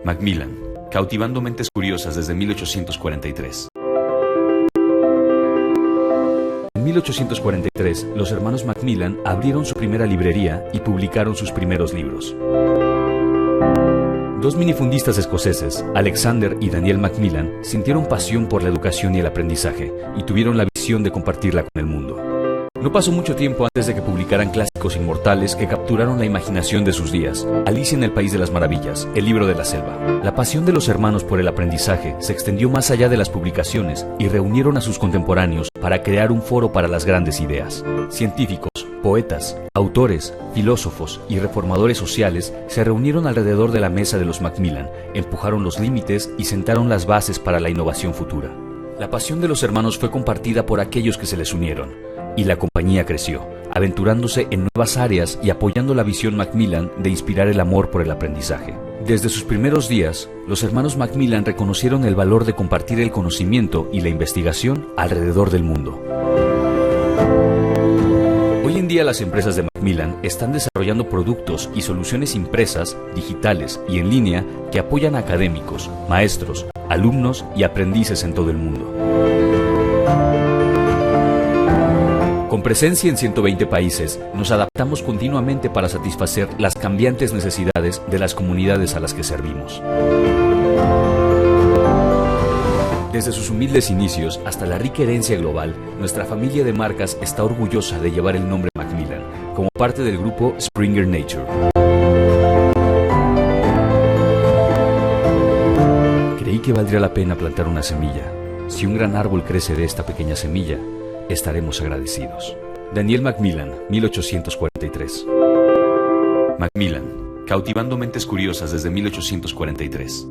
Macmillan, cautivando mentes curiosas desde 1843. En 1843, los hermanos Macmillan abrieron su primera librería y publicaron sus primeros libros. Dos minifundistas escoceses, Alexander y Daniel Macmillan, sintieron pasión por la educación y el aprendizaje y tuvieron la visión de compartirla con el mundo. No pasó mucho tiempo antes de que publicaran clásicos inmortales que capturaron la imaginación de sus días. Alicia en el País de las Maravillas, El libro de la selva. La pasión de los hermanos por el aprendizaje se extendió más allá de las publicaciones y reunieron a sus contemporáneos para crear un foro para las grandes ideas. Científicos, poetas, autores, filósofos y reformadores sociales se reunieron alrededor de la mesa de los Macmillan, empujaron los límites y sentaron las bases para la innovación futura. La pasión de los hermanos fue compartida por aquellos que se les unieron. Y la compañía creció, aventurándose en nuevas áreas y apoyando la visión Macmillan de inspirar el amor por el aprendizaje. Desde sus primeros días, los hermanos Macmillan reconocieron el valor de compartir el conocimiento y la investigación alrededor del mundo. Hoy en día las empresas de Macmillan están desarrollando productos y soluciones impresas, digitales y en línea que apoyan a académicos, maestros, alumnos y aprendices en todo el mundo. Con presencia en 120 países, nos adaptamos continuamente para satisfacer las cambiantes necesidades de las comunidades a las que servimos. Desde sus humildes inicios hasta la rica herencia global, nuestra familia de marcas está orgullosa de llevar el nombre Macmillan, como parte del grupo Springer Nature. Creí que valdría la pena plantar una semilla. Si un gran árbol crece de esta pequeña semilla, estaremos agradecidos. Daniel Macmillan, 1843. Macmillan, cautivando mentes curiosas desde 1843.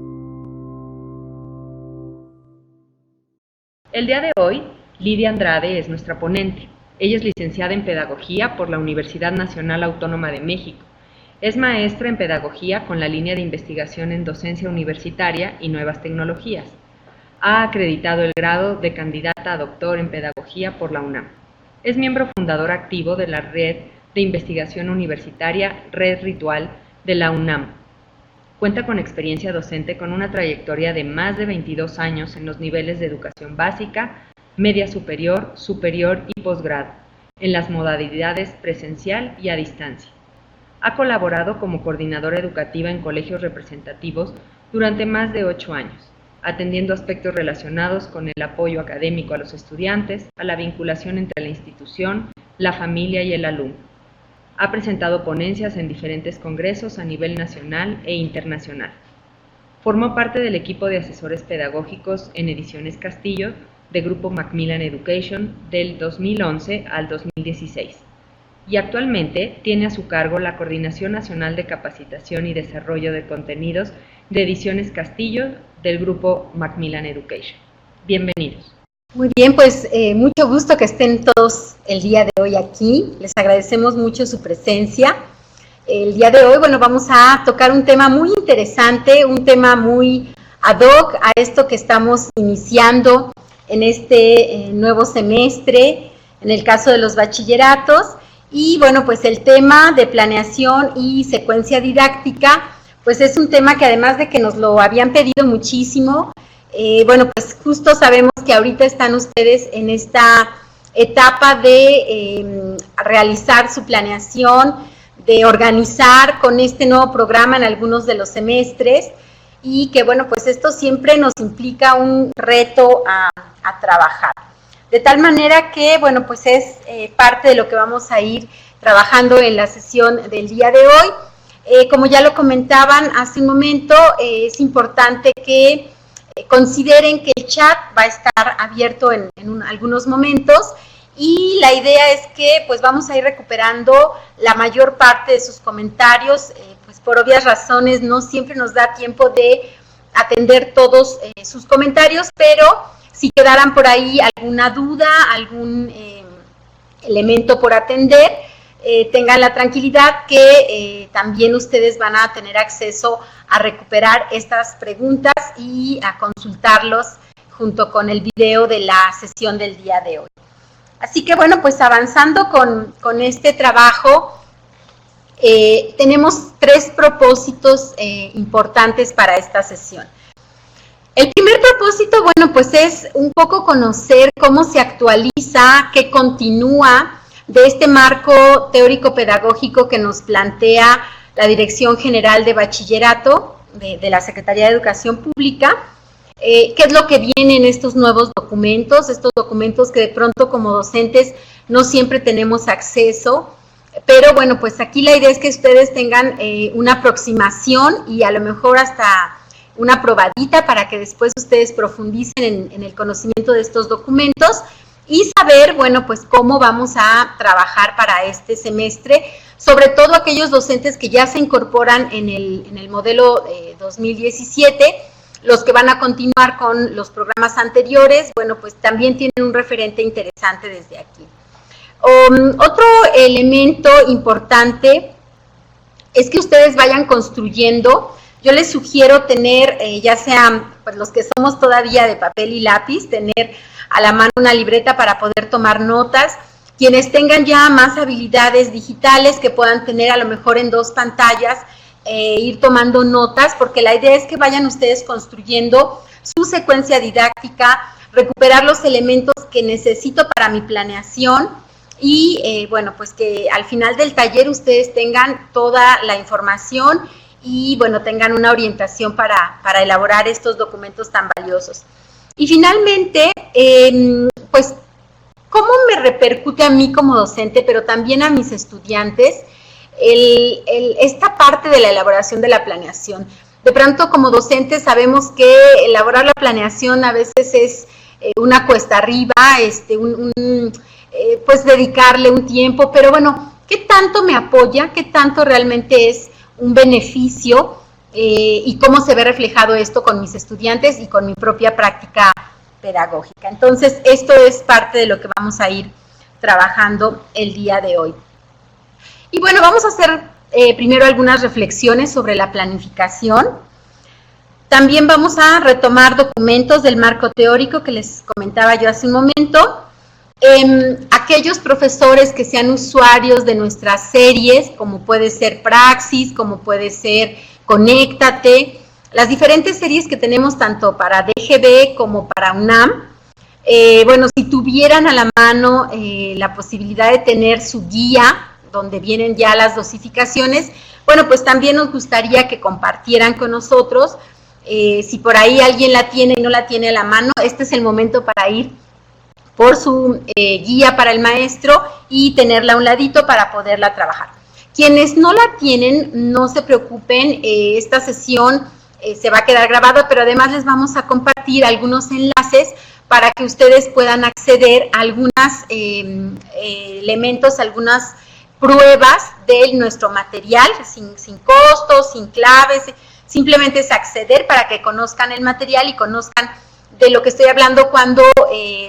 El día de hoy, Lidia Andrade es nuestra ponente. Ella es licenciada en Pedagogía por la Universidad Nacional Autónoma de México. Es maestra en Pedagogía con la línea de investigación en Docencia Universitaria y Nuevas Tecnologías. Ha acreditado el grado de candidata a doctor en Pedagogía por la UNAM. Es miembro fundador activo de la Red de Investigación Universitaria Red Ritual de la UNAM. Cuenta con experiencia docente con una trayectoria de más de 22 años en los niveles de educación básica, media superior, superior y posgrado, en las modalidades presencial y a distancia. Ha colaborado como coordinadora educativa en colegios representativos durante más de 8 años. Atendiendo aspectos relacionados con el apoyo académico a los estudiantes, a la vinculación entre la institución, la familia y el alumno. Ha presentado ponencias en diferentes congresos a nivel nacional e internacional. Formó parte del equipo de asesores pedagógicos en Ediciones Castillo de Grupo Macmillan Education del 2011 al 2016. Y actualmente tiene a su cargo la Coordinación Nacional de Capacitación y Desarrollo de Contenidos de Ediciones Castillo del Grupo Macmillan Education. Bienvenidos. Muy bien, pues mucho gusto que estén todos el día de hoy aquí. Les agradecemos mucho su presencia. El día de hoy, bueno, vamos a tocar un tema muy interesante, un tema muy ad hoc a esto que estamos iniciando en este nuevo semestre, en el caso de los bachilleratos. Y bueno, pues el tema de planeación y secuencia didáctica, pues es un tema que además de que nos lo habían pedido muchísimo, bueno, pues justo sabemos que ahorita están ustedes en esta etapa de realizar su planeación, de organizar con este nuevo programa en algunos de los semestres y que bueno, pues esto siempre nos implica un reto a trabajar. De tal manera que, bueno, pues es parte de lo que vamos a ir trabajando en la sesión del día de hoy. Como ya lo comentaban hace un momento, es importante que consideren que el chat va a estar abierto en algunos momentos y la idea es que pues vamos a ir recuperando la mayor parte de sus comentarios, pues por obvias razones no siempre nos da tiempo de atender todos sus comentarios, pero si quedaran por ahí alguna duda, algún elemento por atender, tengan la tranquilidad que también ustedes van a tener acceso a recuperar estas preguntas y a consultarlos junto con el video de la sesión del día de hoy. Así que bueno, pues avanzando con este trabajo, tenemos 3 propósitos importantes para esta sesión. El primer propósito, bueno, pues es un poco conocer cómo se actualiza, qué continúa de este marco teórico-pedagógico que nos plantea la Dirección General de Bachillerato de la Secretaría de Educación Pública. ¿Qué es lo que viene en estos nuevos documentos? Estos documentos que de pronto como docentes no siempre tenemos acceso, pero bueno, pues aquí la idea es que ustedes tengan una aproximación y a lo mejor hasta una probadita para que después ustedes profundicen en el conocimiento de estos documentos y saber, bueno, pues cómo vamos a trabajar para este semestre, sobre todo aquellos docentes que ya se incorporan en el modelo 2017, los que van a continuar con los programas anteriores, bueno, pues también tienen un referente interesante desde aquí. Otro elemento importante es que ustedes vayan construyendo. Yo les sugiero tener, ya sean pues, los que somos todavía de papel y lápiz, tener a la mano una libreta para poder tomar notas. Quienes tengan ya más habilidades digitales, que puedan tener a lo mejor en 2 pantallas, ir tomando notas, porque la idea es que vayan ustedes construyendo su secuencia didáctica, recuperar los elementos que necesito para mi planeación y, bueno, pues que al final del taller ustedes tengan toda la información y, bueno, tengan una orientación para elaborar estos documentos tan valiosos. Y finalmente, pues, ¿cómo me repercute a mí como docente, pero también a mis estudiantes, esta parte de la elaboración de la planeación? De pronto, como docentes, sabemos que elaborar la planeación a veces es una cuesta arriba, pues dedicarle un tiempo, pero bueno, ¿qué tanto me apoya? ¿Qué tanto realmente es un beneficio? Y cómo se ve reflejado esto con mis estudiantes y con mi propia práctica pedagógica. Entonces, esto es parte de lo que vamos a ir trabajando el día de hoy. Y bueno, vamos a hacer primero algunas reflexiones sobre la planificación. También vamos a retomar documentos del marco teórico que les comentaba yo hace un momento. Aquellos profesores que sean usuarios de nuestras series, como puede ser Praxis, como puede ser Conéctate, las diferentes series que tenemos tanto para DGB como para UNAM, bueno, si tuvieran a la mano la posibilidad de tener su guía, donde vienen ya las dosificaciones, bueno, pues también nos gustaría que compartieran con nosotros. Si por ahí alguien la tiene y no la tiene a la mano, este es el momento para ir por su guía para el maestro y tenerla a un ladito para poderla trabajar. Quienes no la tienen, no se preocupen, esta sesión se va a quedar grabada, pero además les vamos a compartir algunos enlaces para que ustedes puedan acceder a algunos elementos, algunas pruebas de nuestro material, sin costos, sin claves, simplemente es acceder para que conozcan el material y conozcan de lo que estoy hablando cuando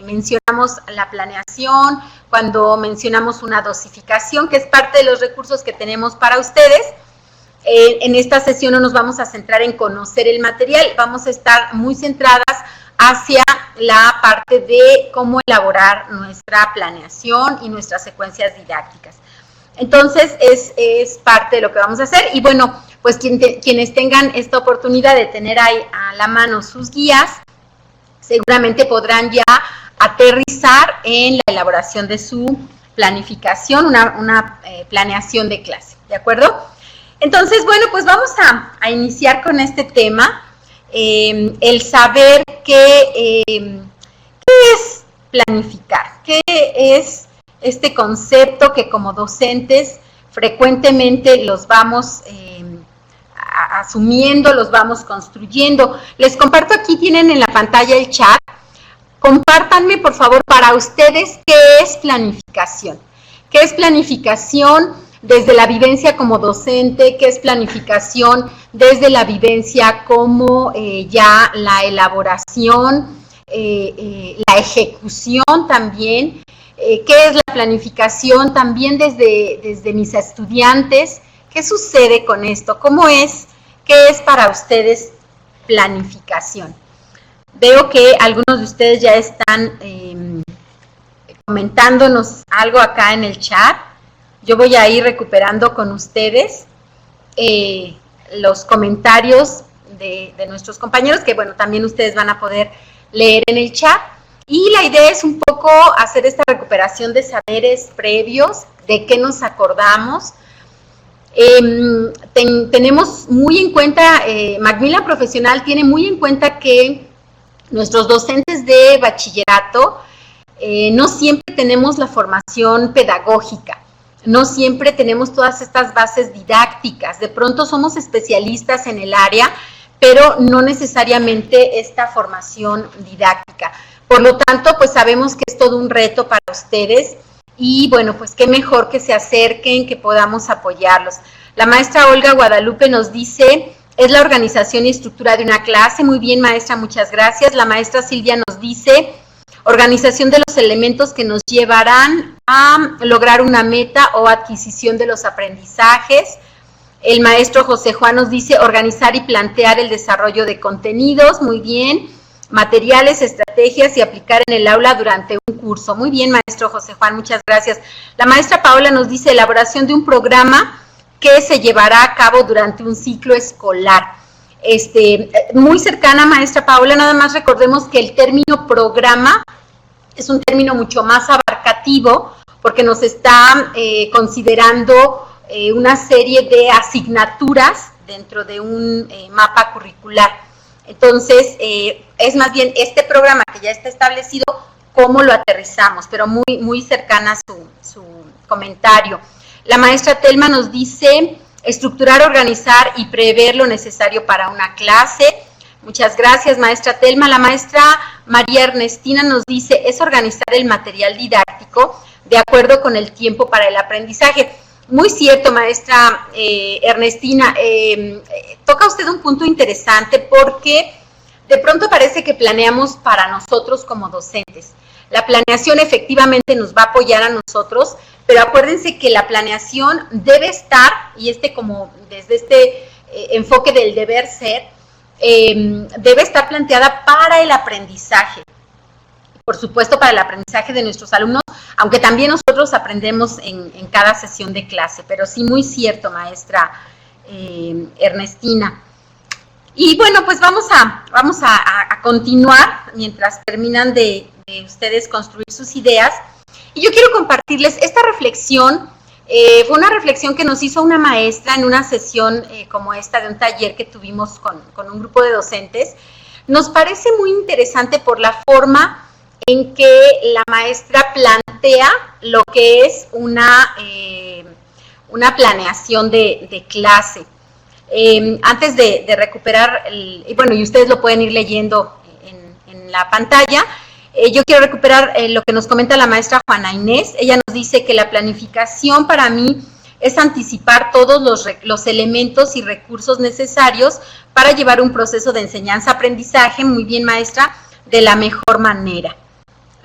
mencionamos la planeación, cuando mencionamos una dosificación, que es parte de los recursos que tenemos para ustedes. En esta sesión no nos vamos a centrar en conocer el material, vamos a estar muy centradas hacia la parte de cómo elaborar nuestra planeación y nuestras secuencias didácticas. Entonces, es parte de lo que vamos a hacer. Y bueno, pues quienes tengan esta oportunidad de tener ahí a la mano sus guías, seguramente podrán ya aterrizar en la elaboración de su planificación, una planeación de clase, ¿de acuerdo? Entonces, bueno, pues vamos a iniciar con este tema, el saber qué es planificar, qué es este concepto que como docentes frecuentemente los vamos asumiendo, los vamos construyendo. Les comparto aquí, tienen en la pantalla el chat. Compártanme, por favor, para ustedes, ¿qué es planificación? ¿Qué es planificación desde la vivencia como docente? ¿Qué es planificación desde la vivencia como ya la elaboración, la ejecución también? ¿Qué es la planificación también desde mis estudiantes? ¿Qué sucede con esto? ¿Cómo es? ¿Qué es para ustedes planificación? Veo que algunos de ustedes ya están comentándonos algo acá en el chat. yo voy a ir recuperando con ustedes los comentarios de nuestros compañeros, que bueno, también ustedes van a poder leer en el chat. Y la idea es un poco hacer esta recuperación de saberes previos, de qué nos acordamos. Tenemos muy en cuenta, Macmillan Profesional tiene muy en cuenta que nuestros docentes de bachillerato no siempre tenemos la formación pedagógica, no siempre tenemos todas estas bases didácticas, de pronto somos especialistas en el área, pero no necesariamente esta formación didáctica. Por lo tanto, pues sabemos que es todo un reto para ustedes y bueno, pues qué mejor que se acerquen, que podamos apoyarlos. La maestra Olga Guadalupe nos dice, es la organización y estructura de una clase. Muy bien, maestra, muchas gracias. La maestra Silvia nos dice, organización de los elementos que nos llevarán a lograr una meta o adquisición de los aprendizajes. El maestro José Juan nos dice, organizar y plantear el desarrollo de contenidos. Muy bien. Materiales, estrategias y aplicar en el aula durante un curso. Muy bien, maestro José Juan, muchas gracias. La maestra Paola nos dice, elaboración de un programa que se llevará a cabo durante un ciclo escolar. Muy cercana, maestra Paola, nada más recordemos que el término programa es un término mucho más abarcativo porque nos está considerando una serie de asignaturas dentro de un mapa curricular. Entonces, es más bien este programa que ya está establecido, cómo lo aterrizamos, pero muy, muy cercana su comentario. La maestra Telma nos dice, estructurar, organizar y prever lo necesario para una clase. Muchas gracias, maestra Telma. La maestra María Ernestina nos dice, es organizar el material didáctico de acuerdo con el tiempo para el aprendizaje. Muy cierto, maestra Ernestina. Toca usted un punto interesante porque de pronto parece que planeamos para nosotros como docentes. La planeación efectivamente nos va a apoyar a nosotros, pero acuérdense que la planeación debe estar, y como desde este enfoque del deber ser, debe estar planteada para el aprendizaje. Por supuesto, para el aprendizaje de nuestros alumnos, aunque también nosotros aprendemos en cada sesión de clase, pero sí, muy cierto, maestra Ernestina. Y bueno, pues vamos a continuar mientras terminan de ustedes construir sus ideas. Y yo quiero compartirles esta reflexión. Fue una reflexión que nos hizo una maestra en una sesión como esta de un taller que tuvimos con un grupo de docentes. Nos parece muy interesante por la forma en que la maestra plantea lo que es una planeación de clase. Antes de recuperar, bueno, y ustedes lo pueden ir leyendo en la pantalla, yo quiero recuperar lo que nos comenta la maestra Juana Inés. Ella nos dice que la planificación para mí es anticipar todos los elementos y recursos necesarios para llevar un proceso de enseñanza-aprendizaje, muy bien, maestra, de la mejor manera.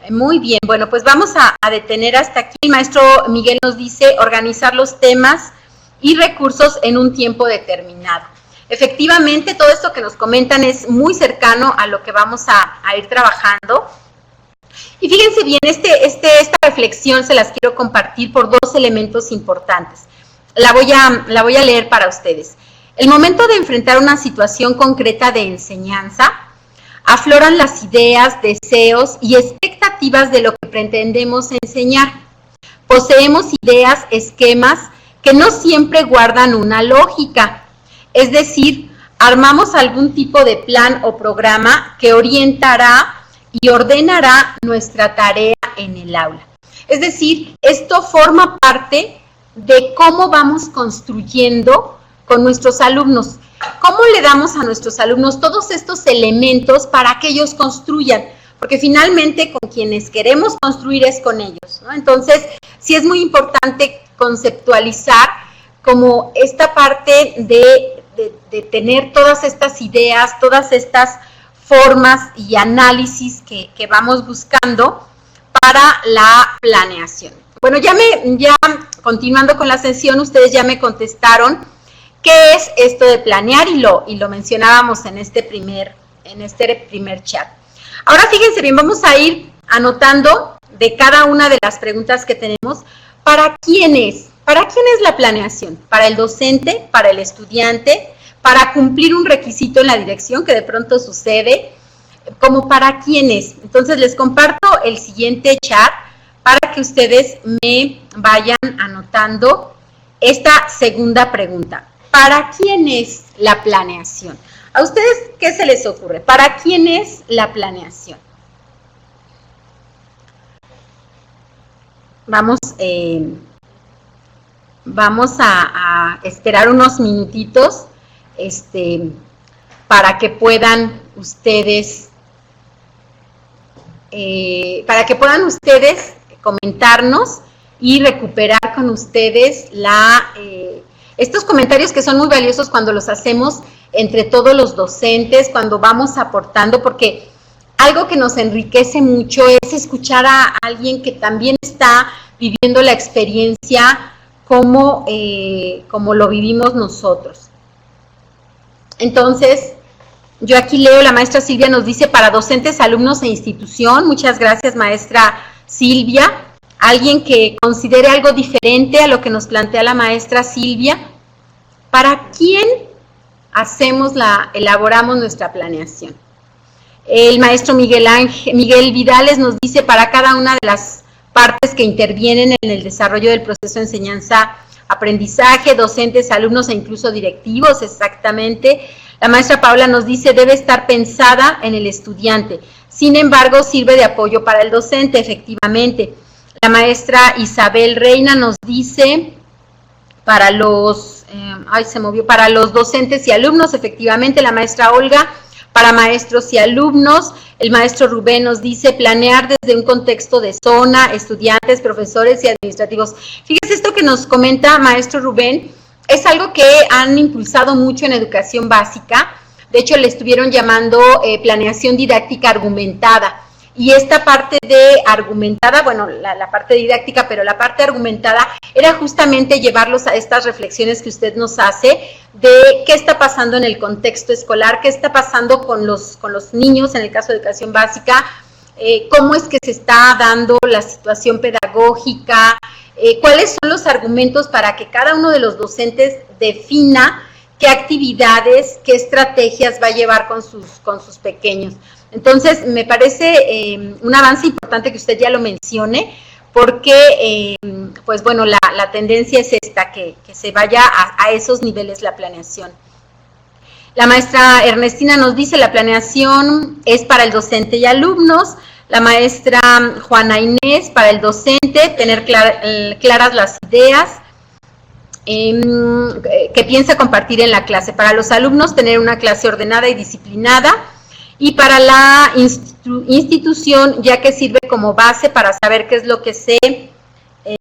Muy bien, bueno, pues vamos a detener hasta aquí. El maestro Miguel nos dice organizar los temas y recursos en un tiempo determinado. Efectivamente, todo esto que nos comentan es muy cercano a lo que vamos a ir trabajando. Y fíjense bien, esta reflexión se las quiero compartir por dos elementos importantes. La voy a leer para ustedes. El momento de enfrentar una situación concreta de enseñanza, afloran las ideas, deseos y expectativas de lo que pretendemos enseñar. Poseemos ideas, esquemas que no siempre guardan una lógica. Es decir, armamos algún tipo de plan o programa que orientará y ordenará nuestra tarea en el aula. Es decir, esto forma parte de cómo vamos construyendo con nuestros alumnos. ¿Cómo le damos a nuestros alumnos todos estos elementos para que ellos construyan? Porque finalmente con quienes queremos construir es con ellos, ¿no? Entonces, sí es muy importante conceptualizar como esta parte de tener todas estas ideas, todas estas formas y análisis que vamos buscando para la planeación. Bueno, ya continuando con la sesión, ustedes ya me contestaron qué es esto de planear y lo mencionábamos en este primer chat. Ahora fíjense bien, vamos a ir anotando de cada una de las preguntas que tenemos para quién es, ¿Para quién es la planeación? ¿Para el docente? ¿Para el estudiante? ¿Para cumplir un requisito en la dirección que de pronto sucede? ¿Como para quién es? Entonces les comparto el siguiente chat para que ustedes me vayan anotando esta segunda pregunta. ¿Para quién es la planeación? ¿A ustedes qué se les ocurre? ¿Para quién es la planeación? Vamos a esperar unos minutitos para que puedan ustedes comentarnos y recuperar con ustedes estos comentarios que son muy valiosos cuando los hacemos entre todos los docentes, cuando vamos aportando, porque algo que nos enriquece mucho es escuchar a alguien que también está viviendo la experiencia como lo vivimos nosotros. Entonces, yo aquí leo, la maestra Silvia nos dice para docentes, alumnos e institución. Muchas gracias, maestra Silvia. Alguien que considere algo diferente a lo que nos plantea la maestra Silvia. ¿Para quién elaboramos nuestra planeación? El maestro Miguel Vidales nos dice para cada una de las partes que intervienen en el desarrollo del proceso de enseñanza-aprendizaje, docentes, alumnos e incluso directivos, exactamente. La maestra Paula nos dice debe estar pensada en el estudiante, sin embargo sirve de apoyo para el docente, efectivamente. La maestra Isabel Reina nos dice para los docentes y alumnos, efectivamente. La maestra Olga para maestros y alumnos. El maestro Rubén nos dice planear desde un contexto de zona, estudiantes, profesores y administrativos. Fíjese, esto que nos comenta maestro Rubén es algo que han impulsado mucho en educación básica. De hecho, le estuvieron llamando planeación didáctica argumentada. Y esta parte de argumentada, bueno, la parte didáctica, pero la parte argumentada era justamente llevarlos a estas reflexiones que usted nos hace de qué está pasando en el contexto escolar, qué está pasando con los niños, en el caso de educación básica, cómo es que se está dando la situación pedagógica, cuáles son los argumentos para que cada uno de los docentes defina qué actividades, qué estrategias va a llevar con sus pequeños. Entonces, me parece un avance importante que usted ya lo mencione, porque, pues bueno, la tendencia es esta, que se vaya a esos niveles la planeación. La maestra Ernestina nos dice, la planeación es para el docente y alumnos. La maestra Juana Inés, para el docente, tener claras las ideas que piensa compartir en la clase. Para los alumnos, tener una clase ordenada y disciplinada. Y para la institución, ya que sirve como base para saber qué es lo que se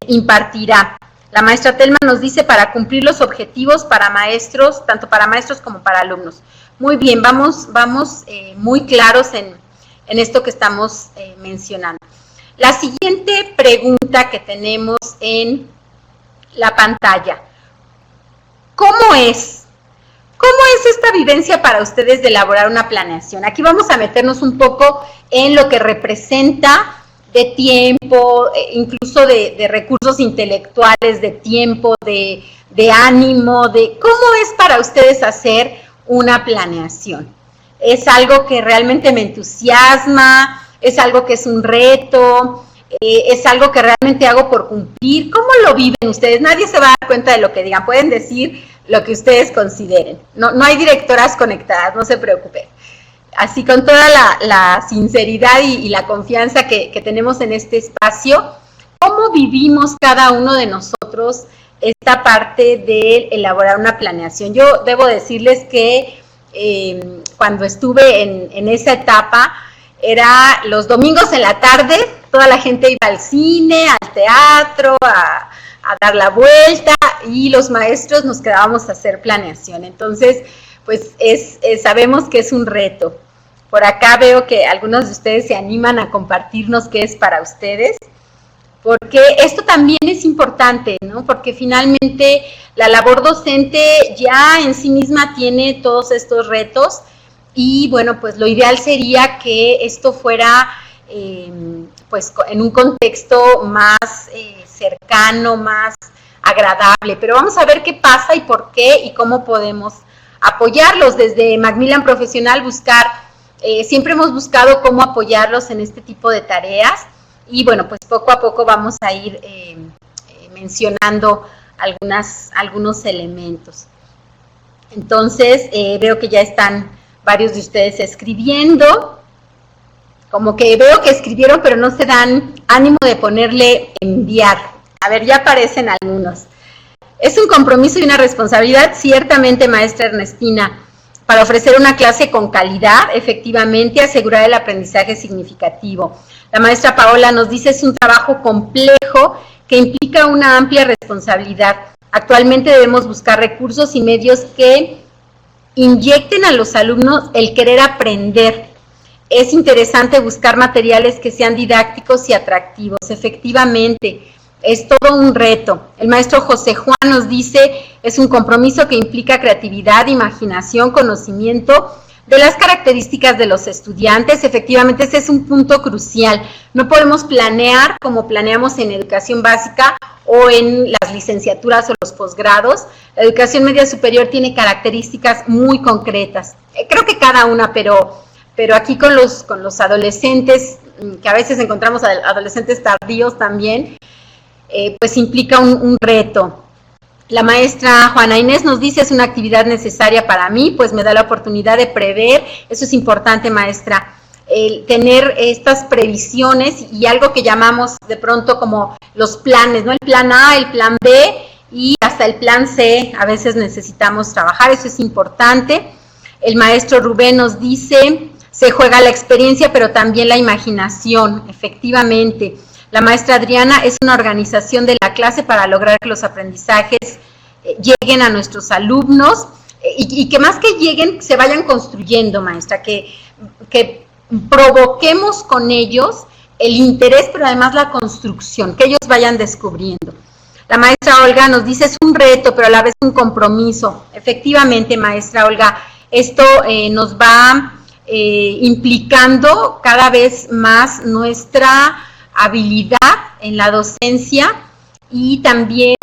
impartirá. La maestra Telma nos dice para cumplir los objetivos para maestros, tanto para maestros como para alumnos. Muy bien, vamos muy claros en esto que estamos mencionando. La siguiente pregunta que tenemos en la pantalla. ¿Cómo es esta vivencia para ustedes de elaborar una planeación? Aquí vamos a meternos un poco en lo que representa de tiempo, incluso de recursos intelectuales, de tiempo, de ánimo, de cómo es para ustedes hacer una planeación. ¿Es algo que realmente me entusiasma? ¿Es algo que es un reto? ¿Es algo que realmente hago por cumplir? ¿Cómo lo viven ustedes? Nadie se va a dar cuenta de lo que digan. Pueden decir lo que ustedes consideren. No hay directoras conectadas, no se preocupen. Así, con toda la sinceridad y la confianza que tenemos en este espacio, ¿cómo vivimos cada uno de nosotros esta parte de elaborar una planeación? Yo debo decirles que cuando estuve en esa etapa, era los domingos en la tarde, toda la gente iba al cine, al teatro, a dar la vuelta, y los maestros nos quedábamos a hacer planeación. Entonces, pues sabemos que es un reto. Por acá veo que algunos de ustedes se animan a compartirnos qué es para ustedes, porque esto también es importante, ¿no? Porque finalmente la labor docente ya en sí misma tiene todos estos retos, y bueno, pues lo ideal sería que esto fuera pues en un contexto más cercano, más agradable, pero vamos a ver qué pasa y por qué y cómo podemos apoyarlos. Desde Macmillan Profesional siempre hemos buscado cómo apoyarlos en este tipo de tareas y bueno, pues poco a poco vamos a ir mencionando algunos elementos. Entonces, veo que ya están varios de ustedes escribiendo, como que veo que escribieron, pero no se dan ánimo de ponerle enviar. A ver, ya aparecen algunos. Es un compromiso y una responsabilidad, ciertamente, maestra Ernestina, para ofrecer una clase con calidad, efectivamente, asegurar el aprendizaje significativo. La maestra Paola nos dice, es un trabajo complejo que implica una amplia responsabilidad. Actualmente debemos buscar recursos y medios que inyecten a los alumnos el querer aprender. Es interesante buscar materiales que sean didácticos y atractivos. Efectivamente, es todo un reto. El maestro José Juan nos dice, es un compromiso que implica creatividad, imaginación, conocimiento de las características de los estudiantes. Efectivamente, ese es un punto crucial. No podemos planear como planeamos en educación básica o en las licenciaturas o los posgrados. La educación media superior tiene características muy concretas. Creo que cada una, pero aquí con los adolescentes, que a veces encontramos adolescentes tardíos también, pues implica un reto. La maestra Juana Inés nos dice, es una actividad necesaria para mí, pues me da la oportunidad de prever. Eso es importante, maestra, el tener estas previsiones y algo que llamamos de pronto como los planes, ¿no? El plan A, el plan B y hasta el plan C, a veces necesitamos trabajar, eso es importante. El maestro Rubén nos dice, se juega la experiencia, pero también la imaginación, efectivamente. La maestra Adriana, es una organización de la clase para lograr que los aprendizajes lleguen a nuestros alumnos y que más que lleguen, se vayan construyendo, maestra, que provoquemos con ellos el interés, pero además la construcción, que ellos vayan descubriendo. La maestra Olga nos dice, es un reto, pero a la vez un compromiso. Efectivamente, maestra Olga, esto nos va implicando cada vez más nuestra habilidad en la docencia y también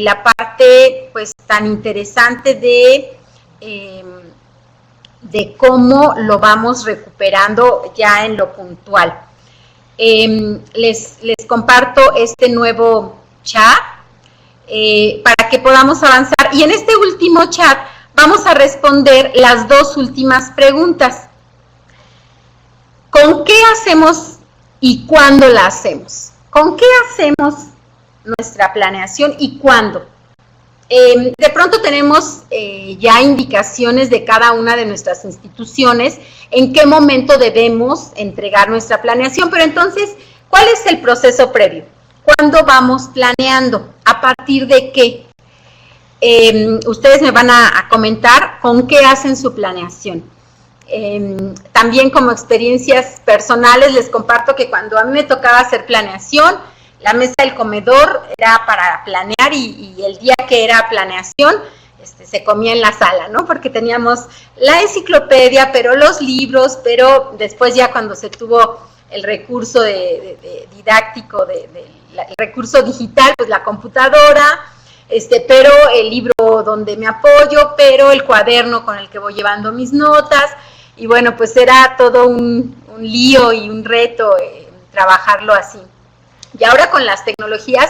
la parte pues tan interesante de cómo lo vamos recuperando ya en lo puntual. Les comparto este nuevo chat para que podamos avanzar y en este último chat vamos a responder las dos últimas preguntas. ¿Con qué hacemos y cuándo la hacemos? ¿Con qué hacemos nuestra planeación y cuándo? De pronto tenemos ya indicaciones de cada una de nuestras instituciones en qué momento debemos entregar nuestra planeación, pero entonces, ¿cuál es el proceso previo? ¿Cuándo vamos planeando? ¿A partir de qué? Ustedes me van a comentar con qué hacen su planeación. También como experiencias personales les comparto que cuando a mí me tocaba hacer planeación, la mesa del comedor era para planear y el día que era planeación se comía en la sala, ¿no? Porque teníamos la enciclopedia, pero los libros, pero después ya cuando se tuvo el recurso didáctico, el recurso digital, pues la computadora, pero el libro donde me apoyo, pero el cuaderno con el que voy llevando mis notas, y bueno, pues era todo un lío y un reto trabajarlo así. Y ahora con las tecnologías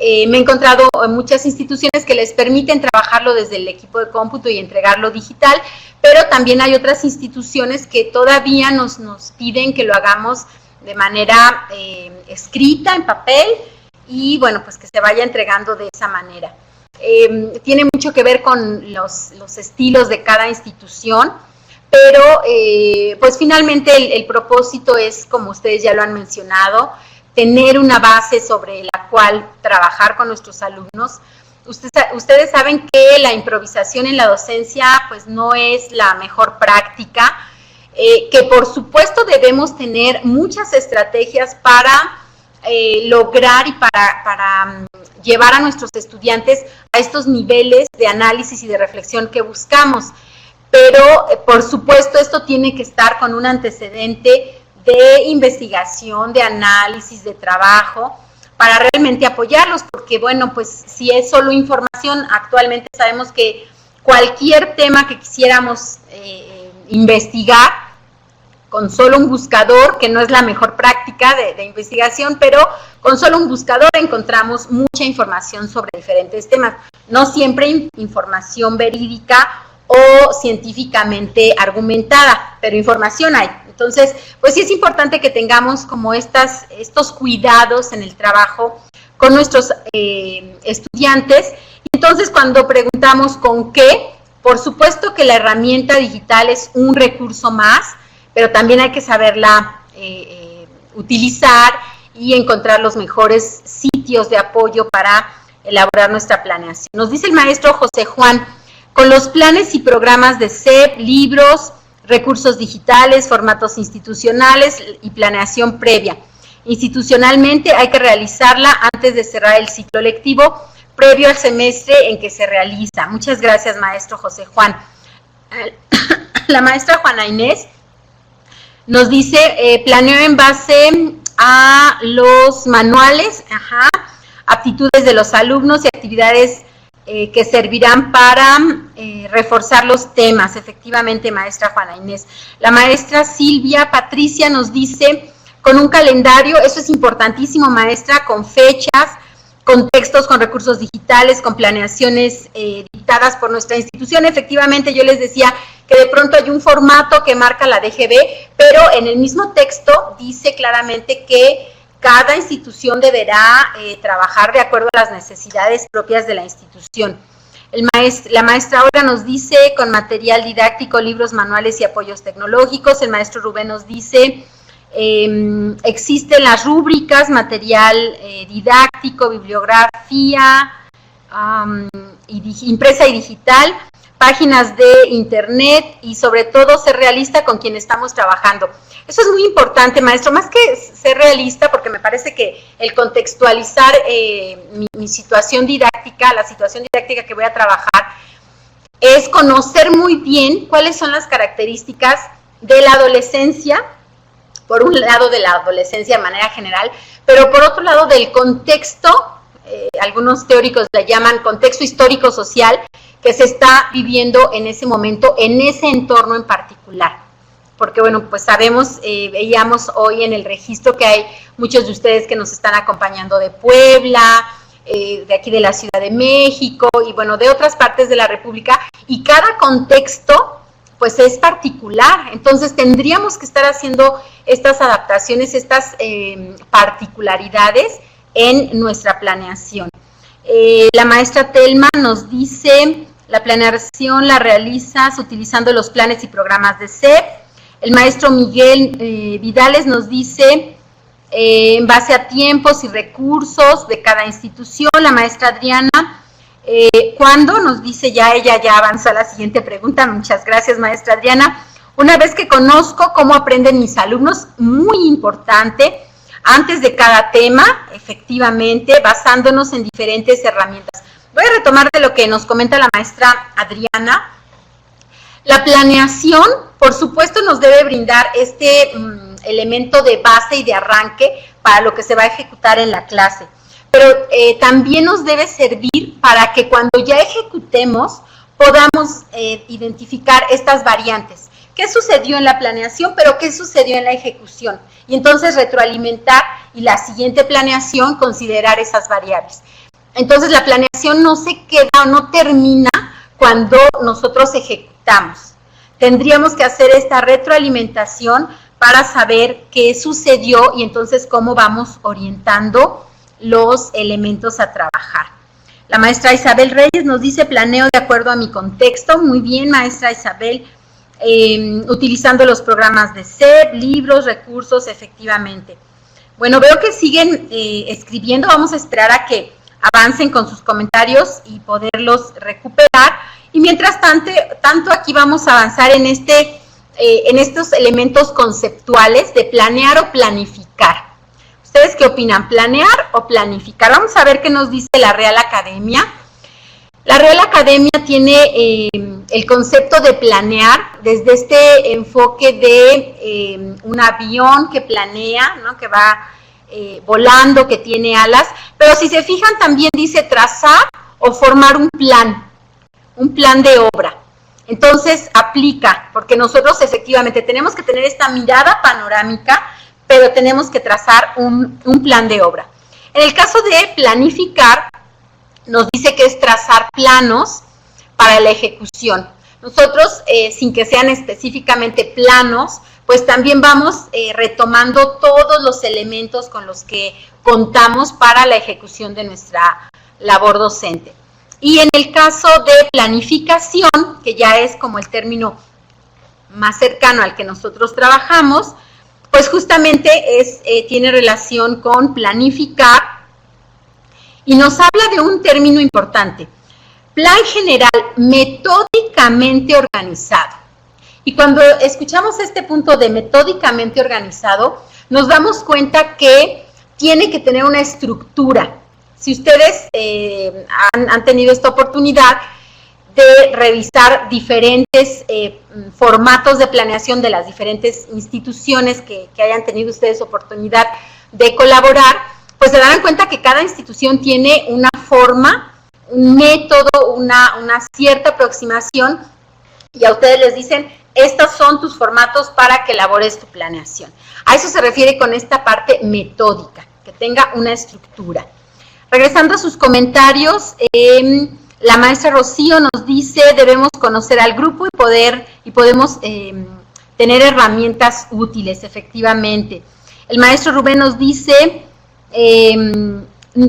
me he encontrado en muchas instituciones que les permiten trabajarlo desde el equipo de cómputo y entregarlo digital, pero también hay otras instituciones que todavía nos piden que lo hagamos de manera escrita, en papel, y bueno, pues que se vaya entregando de esa manera. Tiene mucho que ver con los estilos de cada institución, pero pues finalmente el propósito es, como ustedes ya lo han mencionado, tener una base sobre la cual trabajar con nuestros alumnos. Ustedes saben que la improvisación en la docencia pues no es la mejor práctica, que por supuesto debemos tener muchas estrategias para lograr y para llevar a nuestros estudiantes a estos niveles de análisis y de reflexión que buscamos. Pero, por supuesto, esto tiene que estar con un antecedente de investigación, de análisis, de trabajo, para realmente apoyarlos, porque bueno, pues si es solo información, actualmente sabemos que cualquier tema que quisiéramos investigar, con solo un buscador, que no es la mejor práctica de investigación, pero con solo un buscador encontramos mucha información sobre diferentes temas, no siempre información verídica o científicamente argumentada, pero información hay. Entonces, pues sí es importante que tengamos como estos cuidados en el trabajo con nuestros estudiantes. Entonces, cuando preguntamos con qué, por supuesto que la herramienta digital es un recurso más, pero también hay que saberla utilizar y encontrar los mejores sitios de apoyo para elaborar nuestra planeación. Nos dice el maestro José Juan, con los planes y programas de CEP, libros, recursos digitales, formatos institucionales y planeación previa. Institucionalmente hay que realizarla antes de cerrar el ciclo lectivo, previo al semestre en que se realiza. Muchas gracias, maestro José Juan. La maestra Juana Inés nos dice, planeo en base a los manuales, aptitudes de los alumnos y actividades que servirán para reforzar los temas. Efectivamente, maestra Juana Inés. La maestra Silvia Patricia nos dice, con un calendario, eso es importantísimo, maestra, con fechas, con textos, con recursos digitales, con planeaciones dictadas por nuestra institución. Efectivamente, yo les decía que de pronto hay un formato que marca la DGB, pero en el mismo texto dice claramente que cada institución deberá trabajar de acuerdo a las necesidades propias de la institución. La maestra Olga nos dice, con material didáctico, libros, manuales y apoyos tecnológicos. El maestro Rubén nos dice, existen las rúbricas, material didáctico, bibliografía, impresa y digital, páginas de internet y sobre todo ser realista con quien estamos trabajando. Eso es muy importante, maestro, más que ser realista, porque me parece que el contextualizar mi situación didáctica, la situación didáctica que voy a trabajar, es conocer muy bien cuáles son las características de la adolescencia, por un lado de la adolescencia de manera general, pero por otro lado del contexto, algunos teóricos la llaman contexto histórico-social, que se está viviendo en ese momento, en ese entorno en particular. Porque bueno, pues sabemos, veíamos hoy en el registro que hay muchos de ustedes que nos están acompañando de Puebla, de aquí de la Ciudad de México, y bueno, de otras partes de la República, y cada contexto pues es particular. Entonces tendríamos que estar haciendo estas adaptaciones, estas particularidades en nuestra planeación. La maestra Telma nos dice, la planeación la realizas utilizando los planes y programas de CEP. El maestro Miguel Vidales nos dice, en base a tiempos y recursos de cada institución. La maestra Adriana, ¿cuándo? Nos dice ella ya avanzó a la siguiente pregunta. Muchas gracias, maestra Adriana. Una vez que conozco cómo aprenden mis alumnos, muy importante, antes de cada tema, efectivamente, basándonos en diferentes herramientas. Voy a retomar de lo que nos comenta la maestra Adriana. La planeación, por supuesto, nos debe brindar este elemento de base y de arranque para lo que se va a ejecutar en la clase. Pero también nos debe servir para que cuando ya ejecutemos podamos identificar estas variantes. ¿Qué sucedió en la planeación, pero qué sucedió en la ejecución? Y entonces retroalimentar y la siguiente planeación considerar esas variables. Entonces la planeación no se queda o no termina cuando nosotros ejecutamos. Tendríamos que hacer esta retroalimentación para saber qué sucedió y entonces cómo vamos orientando los elementos a trabajar. La maestra Isabel Reyes nos dice, planeo de acuerdo a mi contexto. Muy bien, maestra Isabel, utilizando los programas de CEP, libros, recursos, efectivamente. Bueno, veo que siguen escribiendo, vamos a esperar a que avancen con sus comentarios y poderlos recuperar. Y mientras tanto aquí vamos a avanzar en estos elementos conceptuales de planear o planificar. ¿Ustedes qué opinan? ¿Planear o planificar? Vamos a ver qué nos dice la Real Academia. La Real Academia tiene el concepto de planear desde este enfoque de un avión que planea, ¿no? Que va volando, que tiene alas, pero si se fijan también dice trazar o formar un plan de obra. Entonces aplica, porque nosotros efectivamente tenemos que tener esta mirada panorámica, pero tenemos que trazar un plan de obra. En el caso de planificar, nos dice que es trazar planos para la ejecución. Nosotros, sin que sean específicamente planos, pues también vamos retomando todos los elementos con los que contamos para la ejecución de nuestra labor docente. Y en el caso de planificación, que ya es como el término más cercano al que nosotros trabajamos, pues justamente tiene relación con planificar y nos habla de un término importante. Plan general metódicamente organizado. Y cuando escuchamos este punto de metódicamente organizado, nos damos cuenta que tiene que tener una estructura. Si ustedes han tenido esta oportunidad de revisar diferentes formatos de planeación de las diferentes instituciones que hayan tenido ustedes oportunidad de colaborar, pues se darán cuenta que cada institución tiene una forma, un método, una cierta aproximación, y a ustedes les dicen, estos son tus formatos para que elabores tu planeación. A eso se refiere con esta parte metódica, que tenga una estructura. Regresando a sus comentarios, la maestra Rocío nos dice, debemos conocer al grupo y podemos tener herramientas útiles, efectivamente. El maestro Rubén nos dice,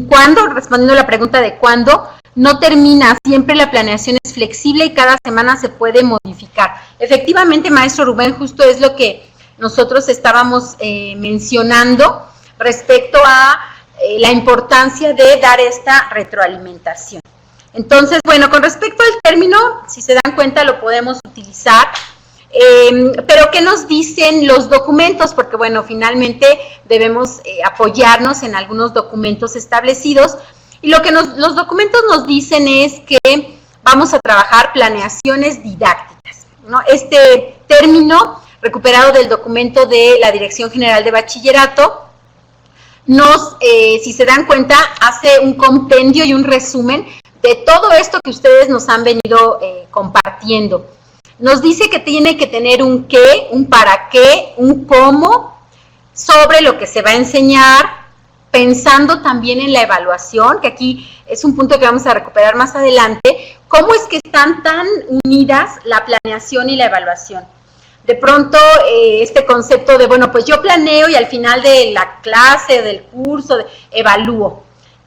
¿cuándo? Respondiendo a la pregunta de cuándo, no termina, siempre la planeación es flexible y cada semana se puede modificar. Efectivamente, maestro Rubén, justo es lo que nosotros estábamos mencionando respecto a la importancia de dar esta retroalimentación. Entonces, bueno, con respecto al término, si se dan cuenta, lo podemos utilizar, pero ¿qué nos dicen los documentos? Porque, bueno, finalmente debemos apoyarnos en algunos documentos establecidos, y lo que los documentos nos dicen es que vamos a trabajar planeaciones didácticas, ¿no? Este término, recuperado del documento de la Dirección General de Bachillerato, si se dan cuenta, hace un compendio y un resumen de todo esto que ustedes nos han venido compartiendo. Nos dice que tiene que tener un qué, un para qué, un cómo, sobre lo que se va a enseñar, pensando también en la evaluación, que aquí es un punto que vamos a recuperar más adelante, cómo es que están tan unidas la planeación y la evaluación. De pronto, este concepto de, bueno, pues yo planeo y al final de la clase, del curso, evalúo.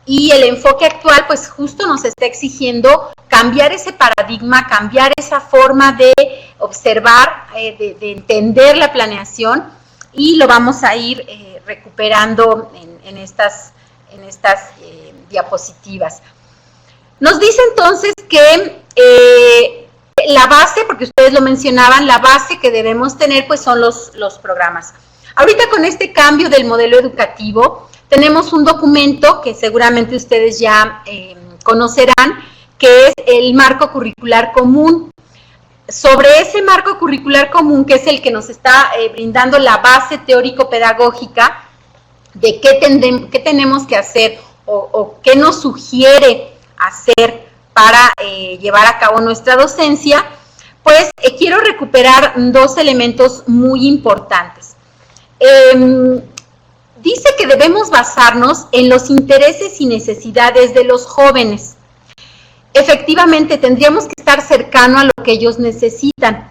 Y el enfoque actual, pues justo nos está exigiendo cambiar ese paradigma, cambiar esa forma de observar, de entender la planeación, y lo vamos a ir recuperando en estas diapositivas. Nos dice entonces que la base, porque ustedes lo mencionaban, la base que debemos tener pues son los programas. Ahorita con este cambio del modelo educativo, tenemos un documento que seguramente ustedes ya conocerán, que es el marco curricular común. Sobre ese marco curricular común, que es el que nos está brindando la base teórico-pedagógica de qué tenemos que hacer o qué nos sugiere hacer para llevar a cabo nuestra docencia, pues quiero recuperar dos elementos muy importantes. Dice que debemos basarnos en los intereses y necesidades de los jóvenes. Efectivamente, tendríamos que estar cercano a lo que ellos necesitan.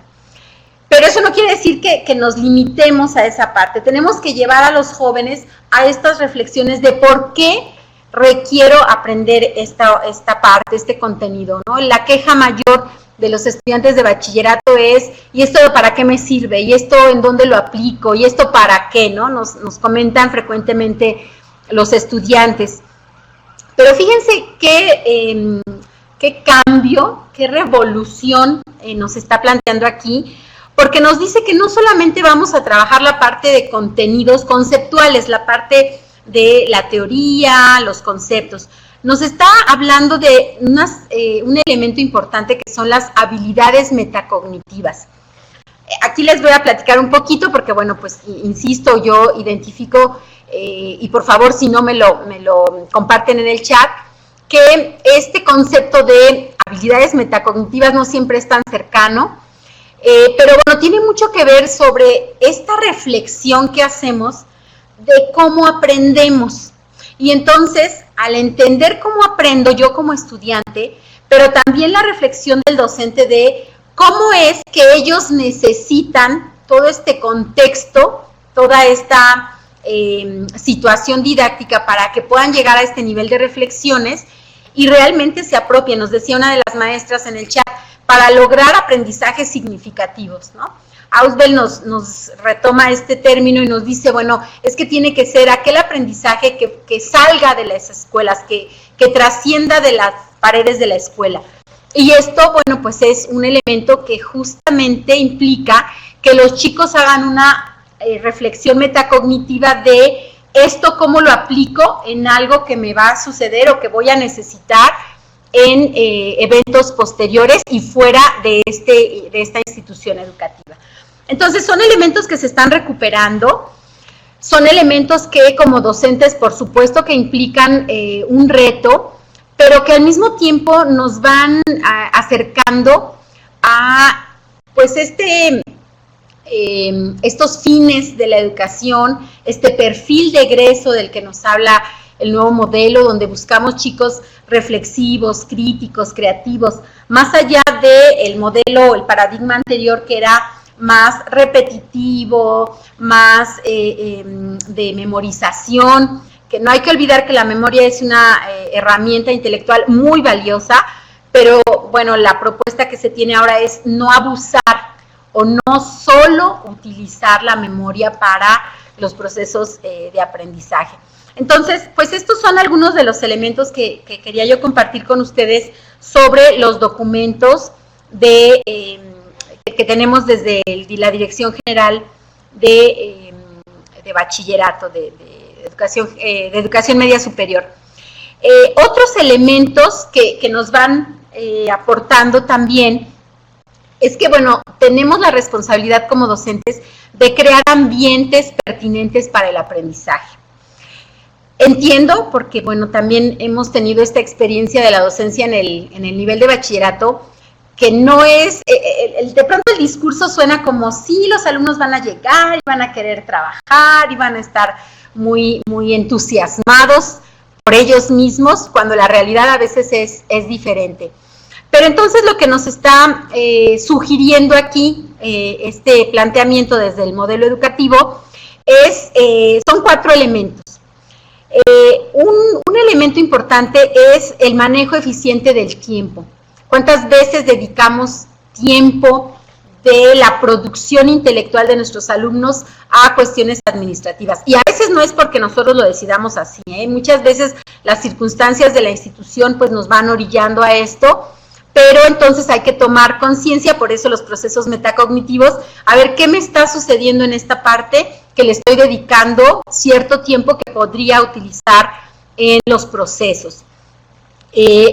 Pero eso no quiere decir que nos limitemos a esa parte. Tenemos que llevar a los jóvenes a estas reflexiones de por qué requiero aprender esta parte, este contenido, ¿no? La queja mayor de los estudiantes de bachillerato es, ¿y esto para qué me sirve? ¿Y esto en dónde lo aplico? ¿Y esto para qué? ¿No? Nos comentan frecuentemente los estudiantes. Pero fíjense qué cambio, qué revolución nos está planteando aquí, porque nos dice que no solamente vamos a trabajar la parte de contenidos conceptuales, la parte de la teoría, los conceptos. Nos está hablando de un elemento importante que son las habilidades metacognitivas. Aquí les voy a platicar un poquito porque, bueno, pues insisto, yo identifico, y por favor si no me lo comparten en el chat, que este concepto de habilidades metacognitivas no siempre es tan cercano, pero bueno, tiene mucho que ver sobre esta reflexión que hacemos de cómo aprendemos. Y entonces, al entender cómo aprendo yo como estudiante, pero también la reflexión del docente de cómo es que ellos necesitan todo este contexto, toda esta situación didáctica para que puedan llegar a este nivel de reflexiones y realmente se apropien. Nos decía una de las maestras en el chat, para lograr aprendizajes significativos, ¿no? Ausbel nos retoma este término y nos dice, bueno, es que tiene que ser aquel aprendizaje que salga de las escuelas, que trascienda de las paredes de la escuela. Y esto, bueno, pues es un elemento que justamente implica que los chicos hagan una reflexión metacognitiva de esto, cómo lo aplico en algo que me va a suceder o que voy a necesitar en eventos posteriores y fuera de esta institución educativa. Entonces, son elementos que se están recuperando, son elementos que como docentes, por supuesto, que implican un reto, pero que al mismo tiempo nos van acercando a, pues, estos fines de la educación, este perfil de egreso del que nos habla el nuevo modelo, donde buscamos chicos reflexivos, críticos, creativos, más allá del modelo, el paradigma anterior que era más repetitivo, más de memorización, que no hay que olvidar que la memoria es una herramienta intelectual muy valiosa, pero bueno, la propuesta que se tiene ahora es no abusar o no solo utilizar la memoria para los procesos de aprendizaje. Entonces, pues estos son algunos de los elementos que quería yo compartir con ustedes sobre los documentos que tenemos desde la Dirección General de Bachillerato, de Educación Media Superior. Otros elementos que nos van aportando también es que, bueno, tenemos la responsabilidad como docentes de crear ambientes pertinentes para el aprendizaje. Entiendo, porque, bueno, también hemos tenido esta experiencia de la docencia en el nivel de bachillerato, que no es, de pronto el discurso suena como sí, los alumnos van a llegar y van a querer trabajar y van a estar muy, muy entusiasmados por ellos mismos, cuando la realidad a veces es diferente. Pero entonces lo que nos está sugiriendo aquí, este planteamiento desde el modelo educativo, son 4 elementos. Un elemento importante es el manejo eficiente del tiempo. ¿Cuántas veces dedicamos tiempo de la producción intelectual de nuestros alumnos a cuestiones administrativas? Y a veces no es porque nosotros lo decidamos así, muchas veces las circunstancias de la institución pues nos van orillando a esto, pero entonces hay que tomar conciencia, por eso los procesos metacognitivos, a ver qué me está sucediendo en esta parte que le estoy dedicando cierto tiempo que podría utilizar en los procesos.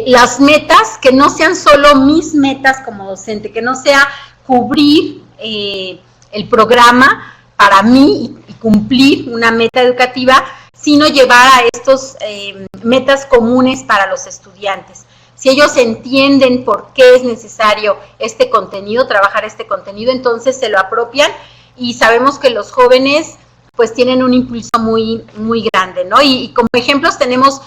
Las metas, que no sean solo mis metas como docente, que no sea cubrir el programa para mí y cumplir una meta educativa, sino llevar a estos metas comunes para los estudiantes. Si ellos entienden por qué es necesario este contenido, trabajar este contenido, entonces se lo apropian y sabemos que los jóvenes pues tienen un impulso muy, muy grande, ¿no? Y como ejemplos tenemos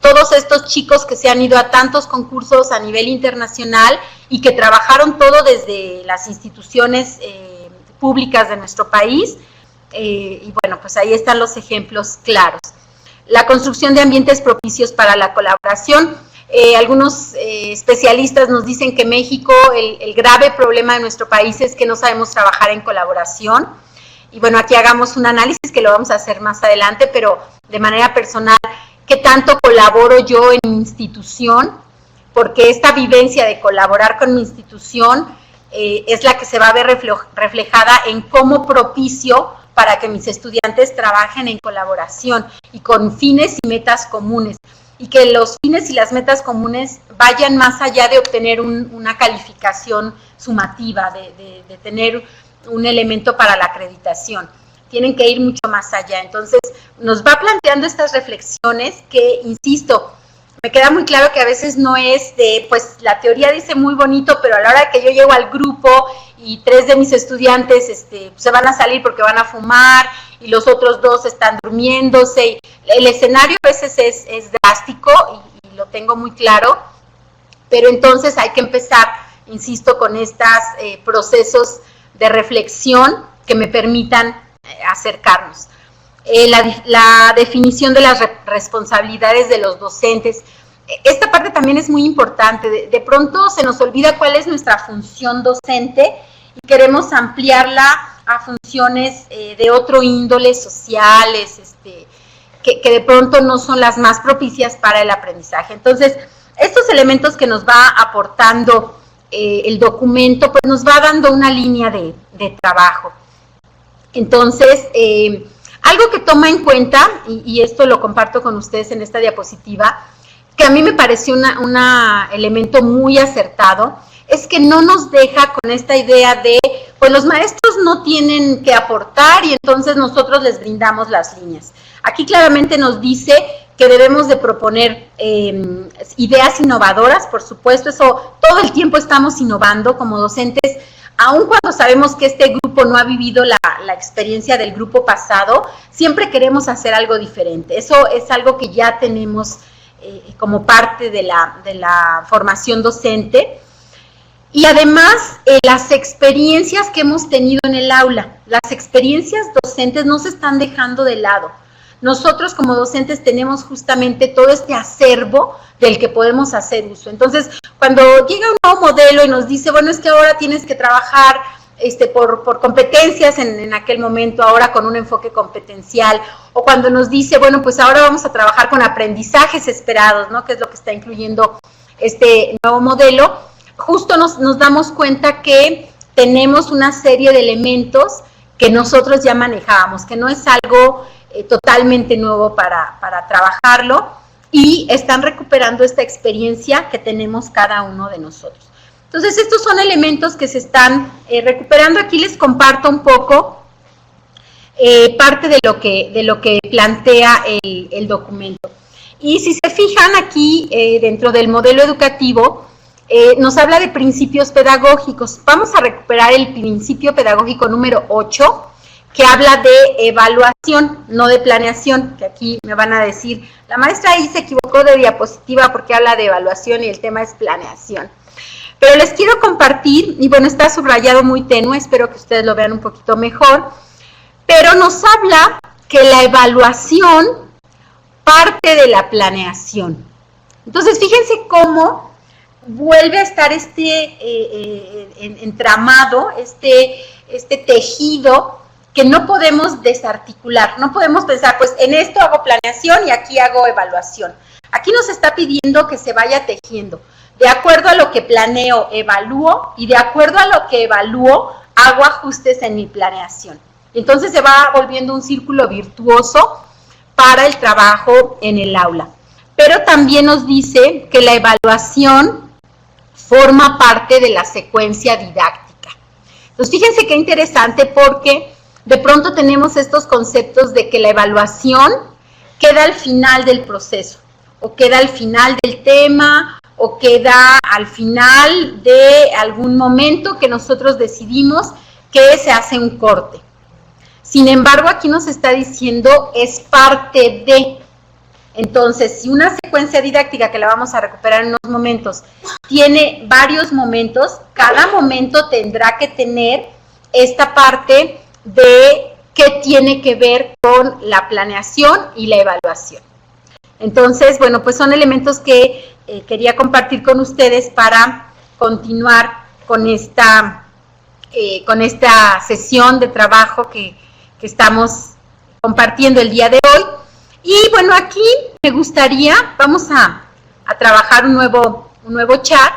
todos estos chicos que se han ido a tantos concursos a nivel internacional y que trabajaron todo desde las instituciones públicas de nuestro país, y bueno, pues ahí están los ejemplos claros. La construcción de ambientes propicios para la colaboración. Algunos especialistas nos dicen que México, el grave problema de nuestro país es que no sabemos trabajar en colaboración. Y bueno, aquí hagamos un análisis que lo vamos a hacer más adelante, pero de manera personal, ¿qué tanto colaboro yo en mi institución? Porque esta vivencia de colaborar con mi institución es la que se va a ver reflejada en cómo propicio para que mis estudiantes trabajen en colaboración y con fines y metas comunes. Y que los fines y las metas comunes vayan más allá de obtener una calificación sumativa, de tener un elemento para la acreditación. Tienen que ir mucho más allá. Entonces, nos va planteando estas reflexiones que, insisto, me queda muy claro que a veces no es de, pues la teoría dice muy bonito, pero a la hora que yo llego al grupo y 3 de mis estudiantes se van a salir porque van a fumar y los otros 2 están durmiéndose. Y el escenario a veces es drástico y lo tengo muy claro, pero entonces hay que empezar, insisto, con estos procesos de reflexión que me permitan acercarnos. La definición de las responsabilidades de los docentes. Esta parte también es muy importante. De pronto se nos olvida cuál es nuestra función docente y queremos ampliarla a funciones de otro índole, sociales, que de pronto no son las más propicias para el aprendizaje. Entonces, estos elementos que nos va aportando el documento, pues nos va dando una línea de trabajo. Entonces, algo que toma en cuenta, y esto lo comparto con ustedes en esta diapositiva, que a mí me pareció un elemento muy acertado, es que no nos deja con esta idea de, pues los maestros no tienen que aportar y entonces nosotros les brindamos las líneas. Aquí claramente nos dice que debemos de proponer ideas innovadoras, por supuesto, eso todo el tiempo estamos innovando como docentes, aun cuando sabemos que este grupo no ha vivido la experiencia del grupo pasado, siempre queremos hacer algo diferente. Eso es algo que ya tenemos como parte de la formación docente. Y además, las experiencias que hemos tenido en el aula, las experiencias docentes no se están dejando de lado. Nosotros como docentes tenemos justamente todo este acervo del que podemos hacer uso. Entonces, cuando llega un nuevo modelo y nos dice, bueno, es que ahora tienes que trabajar por competencias en aquel momento, ahora con un enfoque competencial, o cuando nos dice, bueno, pues ahora vamos a trabajar con aprendizajes esperados, ¿no? Que es lo que está incluyendo este nuevo modelo, justo nos damos cuenta que tenemos una serie de elementos que nosotros ya manejábamos, que no es algo totalmente nuevo para trabajarlo, y están recuperando esta experiencia que tenemos cada uno de nosotros. Entonces, estos son elementos que se están recuperando. Aquí les comparto un poco parte de lo que plantea el documento. Y si se fijan aquí, dentro del modelo educativo, nos habla de principios pedagógicos. Vamos a recuperar el principio pedagógico número 8, que habla de evaluación, no de planeación, que aquí me van a decir, la maestra ahí se equivocó de diapositiva porque habla de evaluación y el tema es planeación. Pero les quiero compartir, y bueno, está subrayado muy tenue, espero que ustedes lo vean un poquito mejor, pero nos habla que la evaluación parte de la planeación. Entonces, fíjense cómo vuelve a estar entramado, este tejido que no podemos desarticular, no podemos pensar, pues en esto hago planeación y aquí hago evaluación. Aquí nos está pidiendo que se vaya tejiendo. De acuerdo a lo que planeo, evalúo, y de acuerdo a lo que evalúo, hago ajustes en mi planeación. Entonces se va volviendo un círculo virtuoso para el trabajo en el aula. Pero también nos dice que la evaluación forma parte de la secuencia didáctica. Entonces fíjense qué interesante, porque de pronto tenemos estos conceptos de que la evaluación queda al final del proceso, o queda al final del tema, o queda al final de algún momento que nosotros decidimos que se hace un corte. Sin embargo, aquí nos está diciendo es parte de. Entonces, si una secuencia didáctica, que la vamos a recuperar en unos momentos, tiene varios momentos, cada momento tendrá que tener esta parte de qué tiene que ver con la planeación y la evaluación. Entonces, bueno, pues son elementos que quería compartir con ustedes para continuar con esta sesión de trabajo que estamos compartiendo el día de hoy. Y bueno, aquí me gustaría, vamos a trabajar un nuevo chat.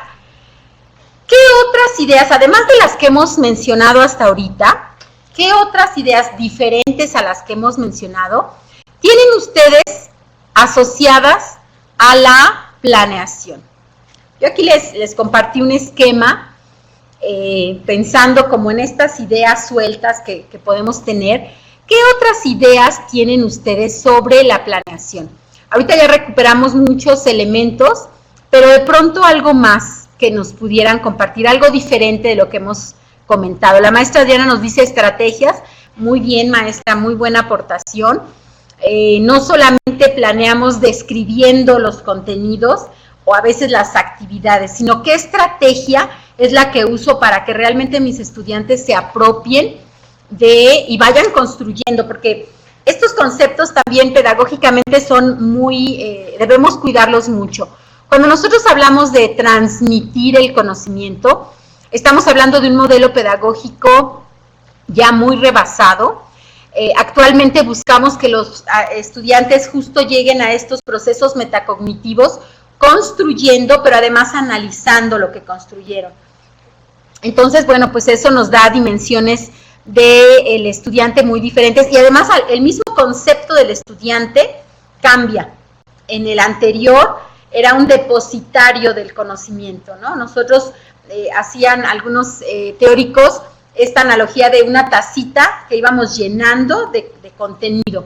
¿Qué otras ideas, además de las que hemos mencionado hasta ahorita, qué otras ideas diferentes a las que hemos mencionado tienen ustedes asociadas a la planeación? Yo aquí les compartí un esquema pensando como en estas ideas sueltas que podemos tener, ¿qué otras ideas tienen ustedes sobre la planeación? Ahorita ya recuperamos muchos elementos, pero de pronto algo más que nos pudieran compartir, algo diferente de lo que hemos comentado. La maestra Diana nos dice estrategias. Muy bien, maestra, muy buena aportación. No solamente planeamos describiendo los contenidos o a veces las actividades, sino qué estrategia es la que uso para que realmente mis estudiantes se apropien y vayan construyendo, porque estos conceptos también pedagógicamente son debemos cuidarlos mucho. Cuando nosotros hablamos de transmitir el conocimiento, estamos hablando de un modelo pedagógico ya muy rebasado. Actualmente buscamos que los estudiantes justo lleguen a estos procesos metacognitivos construyendo, pero además analizando lo que construyeron. Entonces, bueno, pues eso nos da dimensiones del estudiante muy diferentes y además el mismo concepto del estudiante cambia. En el anterior era un depositario del conocimiento, ¿no? Nosotros hacían algunos teóricos esta analogía de una tacita que íbamos llenando de contenido.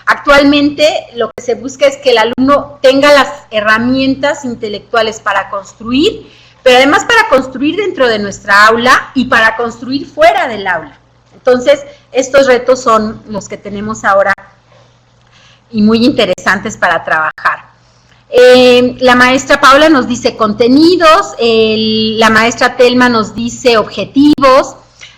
Actualmente lo que se busca es que el alumno tenga las herramientas intelectuales para construir, pero además para construir dentro de nuestra aula y para construir fuera del aula. Entonces, estos retos son los que tenemos ahora y muy interesantes para trabajar. La maestra Paula nos dice contenidos, la maestra Telma nos dice objetivos,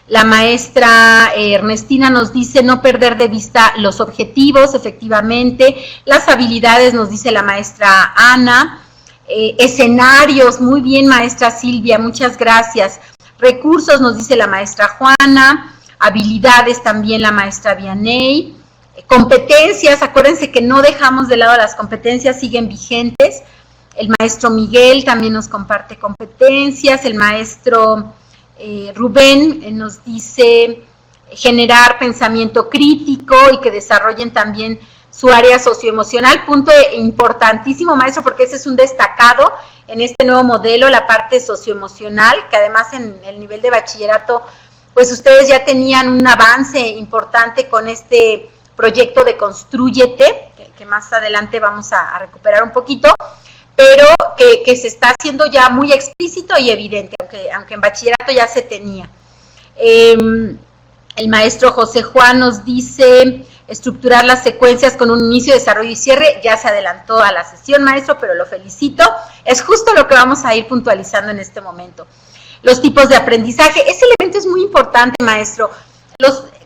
la maestra Ernestina nos dice no perder de vista los objetivos, efectivamente, las habilidades nos dice la maestra Ana, escenarios, muy bien maestra Silvia, muchas gracias, recursos nos dice la maestra Juana, habilidades también la maestra Vianey, competencias, acuérdense que no dejamos de lado las competencias, siguen vigentes, el maestro Miguel también nos comparte competencias, el maestro Rubén nos dice generar pensamiento crítico y que desarrollen también su área socioemocional, punto importantísimo maestro porque ese es un destacado en este nuevo modelo, la parte socioemocional, que además en el nivel de bachillerato pues ustedes ya tenían un avance importante con este proyecto de Constrúyete, que más adelante vamos a recuperar un poquito, pero que se está haciendo ya muy explícito y evidente, aunque en bachillerato ya se tenía. El maestro José Juan nos dice estructurar las secuencias con un inicio, desarrollo y cierre, ya se adelantó a la sesión, maestro, pero lo felicito, es justo lo que vamos a ir puntualizando en este momento. Los tipos de aprendizaje, ese elemento es muy importante, maestro,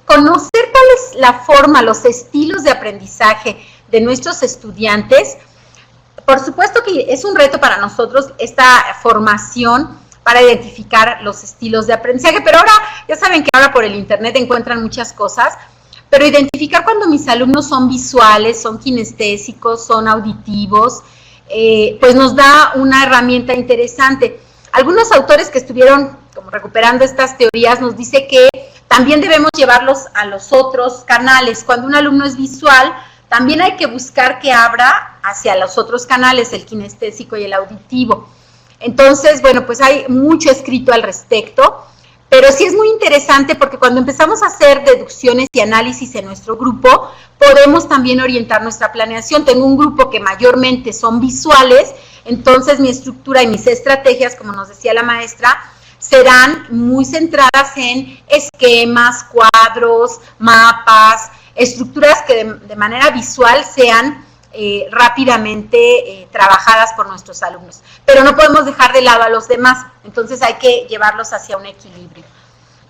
conocer cuál es la forma, los estilos de aprendizaje de nuestros estudiantes. Por supuesto que es un reto para nosotros esta formación para identificar los estilos de aprendizaje, pero ahora, ya saben que ahora por el internet encuentran muchas cosas, pero identificar cuando mis alumnos son visuales, son kinestésicos, son auditivos, pues nos da una herramienta interesante. Algunos autores que estuvieron como recuperando estas teorías nos dice que también debemos llevarlos a los otros canales. Cuando un alumno es visual, también hay que buscar que abra hacia los otros canales, el kinestésico y el auditivo. Entonces, bueno, pues hay mucho escrito al respecto, pero sí es muy interesante porque cuando empezamos a hacer deducciones y análisis en nuestro grupo, podemos también orientar nuestra planeación. Tengo un grupo que mayormente son visuales, entonces mi estructura y mis estrategias, como nos decía la maestra, serán muy centradas en esquemas, cuadros, mapas, estructuras que de manera visual sean rápidamente trabajadas por nuestros alumnos. Pero no podemos dejar de lado a los demás, entonces hay que llevarlos hacia un equilibrio.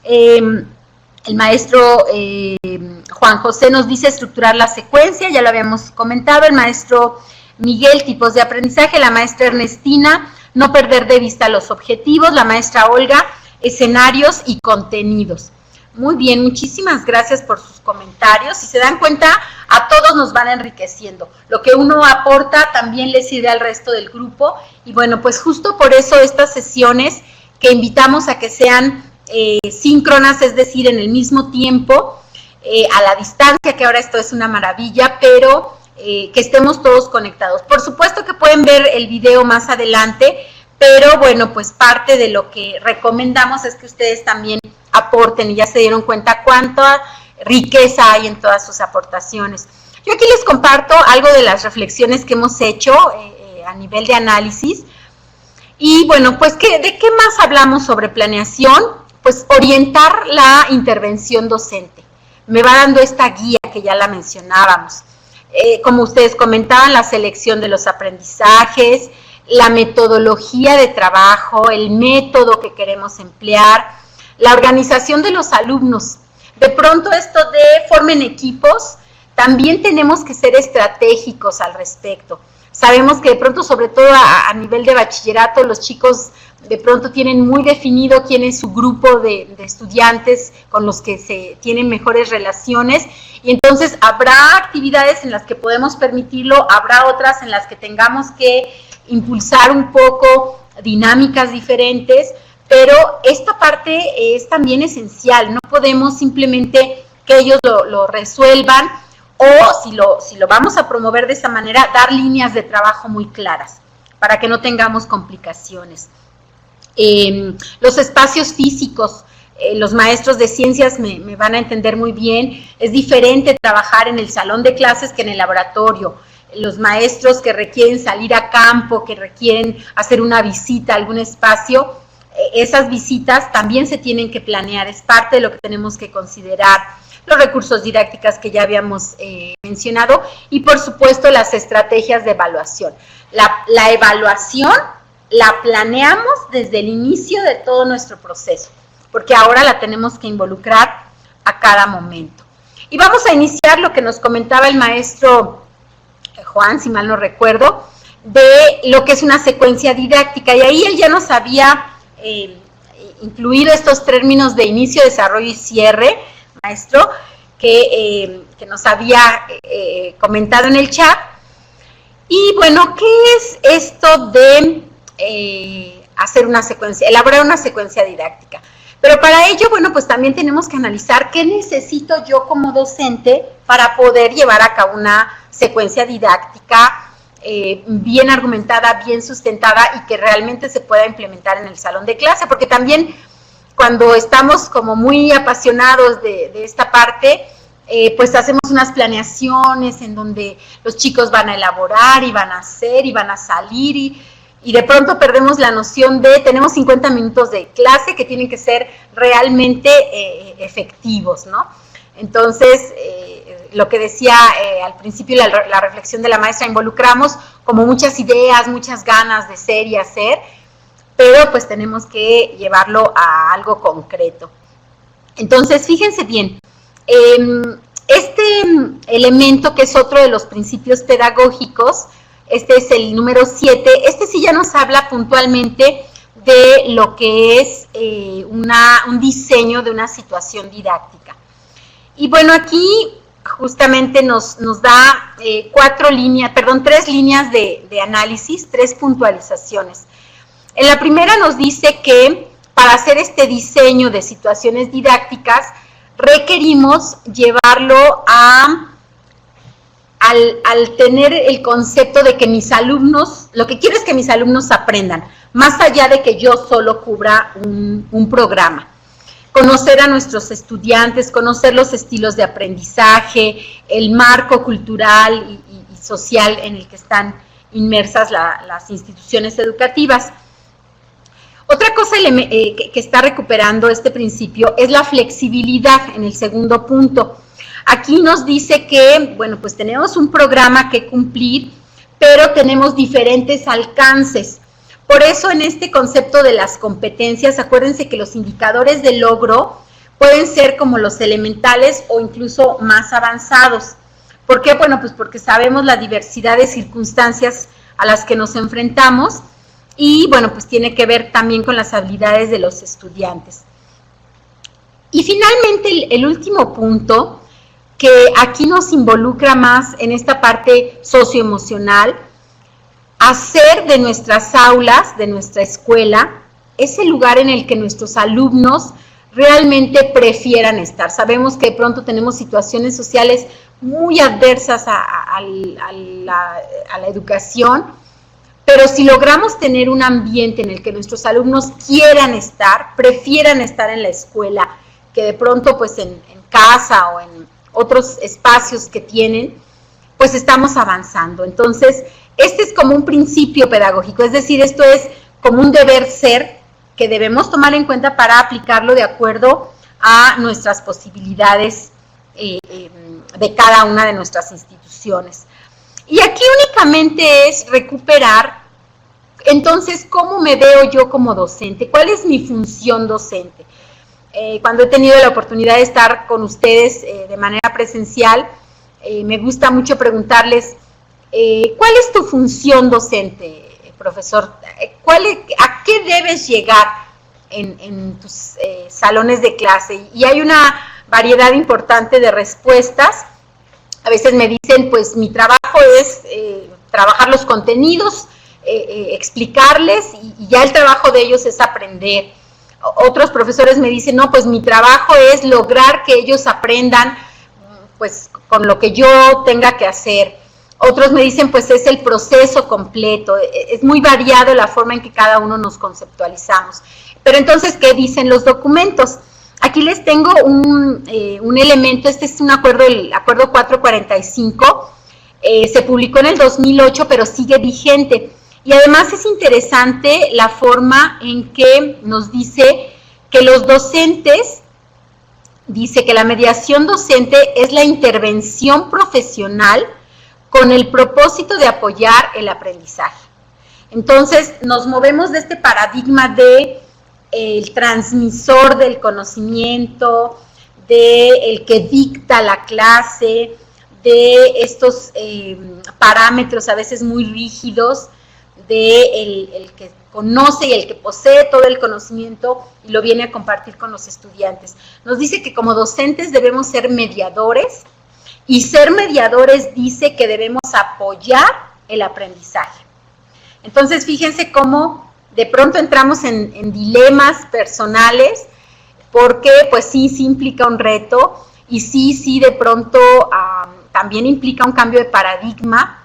El maestro Juan José nos dice estructurar la secuencia, ya lo habíamos comentado, el maestro Miguel, tipos de aprendizaje, la maestra Ernestina, no perder de vista los objetivos, la maestra Olga, escenarios y contenidos. Muy bien, muchísimas gracias por sus comentarios. Si se dan cuenta, a todos nos van enriqueciendo. Lo que uno aporta también le sirve al resto del grupo. Y bueno, pues justo por eso estas sesiones que invitamos a que sean síncronas, es decir, en el mismo tiempo, a la distancia, que ahora esto es una maravilla, pero que estemos todos conectados. Por supuesto que pueden ver el video más adelante, pero bueno, pues parte de lo que recomendamos es que ustedes también aporten, y ya se dieron cuenta cuánta riqueza hay en todas sus aportaciones. Yo aquí les comparto algo de las reflexiones que hemos hecho a nivel de análisis. Y bueno, pues ¿de qué más hablamos sobre planeación? Pues orientar la intervención docente. Me va dando esta guía que ya la mencionábamos. Como ustedes comentaban, la selección de los aprendizajes, la metodología de trabajo, el método que queremos emplear, la organización de los alumnos. De pronto esto de formen equipos, también tenemos que ser estratégicos al respecto. Sabemos que de pronto, sobre todo a nivel de bachillerato, los chicos de pronto tienen muy definido quién es su grupo de estudiantes con los que se tienen mejores relaciones, y entonces habrá actividades en las que podemos permitirlo, habrá otras en las que tengamos que impulsar un poco dinámicas diferentes, pero esta parte es también esencial. No podemos simplemente que ellos lo resuelvan, o si lo vamos a promover de esa manera, dar líneas de trabajo muy claras para que no tengamos complicaciones. Los espacios físicos, los maestros de ciencias me van a entender muy bien, es diferente trabajar en el salón de clases que en el laboratorio. Los maestros que requieren salir a campo, que requieren hacer una visita a algún espacio, esas visitas también se tienen que planear, es parte de lo que tenemos que considerar. Los recursos didácticos que ya habíamos mencionado, y por supuesto las estrategias de evaluación. La evaluación la planeamos desde el inicio de todo nuestro proceso, porque ahora la tenemos que involucrar a cada momento. Y vamos a iniciar lo que nos comentaba el maestro Juan, si mal no recuerdo, de lo que es una secuencia didáctica, y ahí él ya nos había incluido estos términos de inicio, desarrollo y cierre, maestro, que nos había comentado en el chat. Y bueno, ¿qué es esto de hacer una secuencia, elaborar una secuencia didáctica? Pero para ello, bueno, pues también tenemos que analizar qué necesito yo como docente para poder llevar a cabo una secuencia didáctica bien argumentada, bien sustentada, y que realmente se pueda implementar en el salón de clase, porque también cuando estamos como muy apasionados de esta parte, pues hacemos unas planeaciones en donde los chicos van a elaborar y van a hacer y van a salir, y de pronto perdemos la noción de tenemos 50 minutos de clase que tienen que ser realmente efectivos, ¿no? Entonces, lo que decía al principio la reflexión de la maestra, involucramos como muchas ideas, muchas ganas de ser y hacer, pero pues tenemos que llevarlo a algo concreto. Entonces, fíjense bien, este elemento, que es otro de los principios pedagógicos, este es el número 7, este sí ya nos habla puntualmente de lo que es un diseño de una situación didáctica. Y bueno, aquí justamente nos da 3 líneas de análisis, 3 puntualizaciones. En la primera nos dice que para hacer este diseño de situaciones didácticas requerimos llevarlo al tener el concepto de que mis alumnos, lo que quiero es que mis alumnos aprendan, más allá de que yo solo cubra un programa. Conocer a nuestros estudiantes, conocer los estilos de aprendizaje, el marco cultural y social en el que están inmersas las instituciones educativas. Otra cosa que está recuperando este principio es la flexibilidad en el segundo punto. Aquí nos dice que, bueno, pues tenemos un programa que cumplir, pero tenemos diferentes alcances. Por eso en este concepto de las competencias, acuérdense que los indicadores de logro pueden ser como los elementales o incluso más avanzados. ¿Por qué? Bueno, pues porque sabemos la diversidad de circunstancias a las que nos enfrentamos y, bueno, pues tiene que ver también con las habilidades de los estudiantes. Y finalmente el último punto, que aquí nos involucra más en esta parte socioemocional, hacer de nuestras aulas, de nuestra escuela, ese lugar en el que nuestros alumnos realmente prefieran estar. Sabemos que de pronto tenemos situaciones sociales muy adversas a la educación, pero si logramos tener un ambiente en el que nuestros alumnos quieran estar, prefieran estar en la escuela, que de pronto pues en casa o en otros espacios que tienen, pues estamos avanzando. Entonces, este es como un principio pedagógico, es decir, esto es como un deber ser que debemos tomar en cuenta para aplicarlo de acuerdo a nuestras posibilidades de cada una de nuestras instituciones. Y aquí únicamente es recuperar, entonces, ¿cómo me veo yo como docente? ¿Cuál es mi función docente? Cuando he tenido la oportunidad de estar con ustedes de manera presencial, me gusta mucho preguntarles, ¿cuál es tu función docente, profesor? ¿A qué debes llegar en tus salones de clase? Y hay una variedad importante de respuestas. A veces me dicen, pues mi trabajo es trabajar los contenidos, explicarles, y ya el trabajo de ellos es aprender. Otros profesores me dicen, no, pues mi trabajo es lograr que ellos aprendan pues con lo que yo tenga que hacer. Otros me dicen, pues es el proceso completo. Es muy variado la forma en que cada uno nos conceptualizamos. Pero entonces, ¿qué dicen los documentos? Aquí les tengo un elemento, este es un acuerdo, el acuerdo 445, se publicó en el 2008, pero sigue vigente. Y además es interesante la forma en que nos dice que los docentes, dice que la mediación docente es la intervención profesional con el propósito de apoyar el aprendizaje. Entonces, nos movemos de este paradigma de el transmisor del conocimiento, de el que dicta la clase, de estos parámetros a veces muy rígidos, de el que conoce y el que posee todo el conocimiento y lo viene a compartir con los estudiantes. Nos dice que como docentes debemos ser mediadores, y ser mediadores dice que debemos apoyar el aprendizaje. Entonces, fíjense cómo de pronto entramos en dilemas personales, porque pues sí implica un reto, y sí de pronto también implica un cambio de paradigma,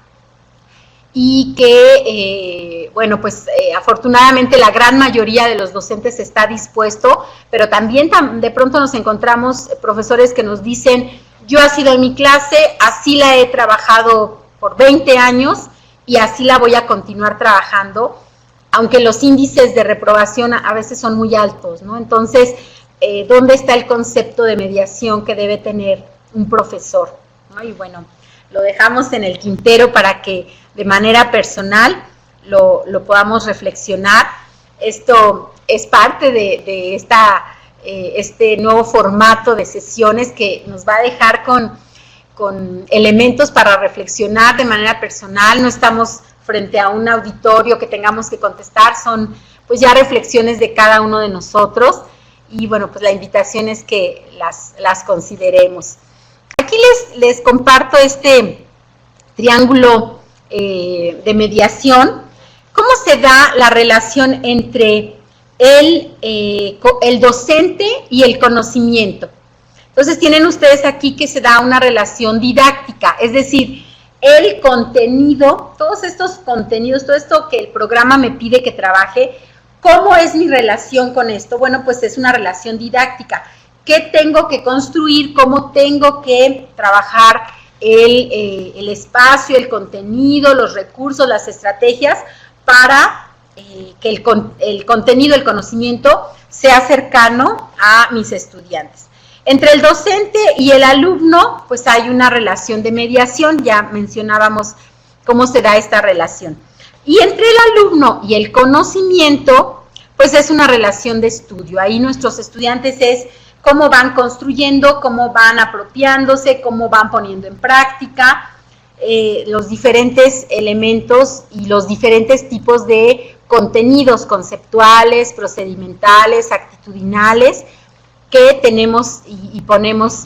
y que, bueno, pues afortunadamente la gran mayoría de los docentes está dispuesto, pero también de pronto nos encontramos profesores que nos dicen, yo así doy mi clase, así la he trabajado por 20 años y así la voy a continuar trabajando, aunque los índices de reprobación a veces son muy altos, ¿no? Entonces, ¿dónde está el concepto de mediación que debe tener un profesor? ¿No? Y bueno, lo dejamos en el tintero para que de manera personal lo podamos reflexionar. Esto es parte de este nuevo formato de sesiones que nos va a dejar con elementos para reflexionar de manera personal. No estamos frente a un auditorio que tengamos que contestar, son pues ya reflexiones de cada uno de nosotros, y bueno, pues la invitación es que las consideremos. Aquí les comparto este triángulo de mediación. ¿Cómo se da la relación entre el docente y el conocimiento? Entonces tienen ustedes aquí que se da una relación didáctica, es decir, el contenido, todos estos contenidos, todo esto que el programa me pide que trabaje, ¿cómo es mi relación con esto? Bueno, pues es una relación didáctica. ¿Qué tengo que construir? ¿Cómo tengo que trabajar el espacio, el contenido, los recursos, las estrategias para que el contenido, el conocimiento sea cercano a mis estudiantes? Entre el docente y el alumno, pues hay una relación de mediación, ya mencionábamos cómo se da esta relación. Y entre el alumno y el conocimiento, pues es una relación de estudio. Ahí nuestros estudiantes es cómo van construyendo, cómo van apropiándose, cómo van poniendo en práctica los diferentes elementos y los diferentes tipos de contenidos conceptuales, procedimentales, actitudinales, que tenemos y ponemos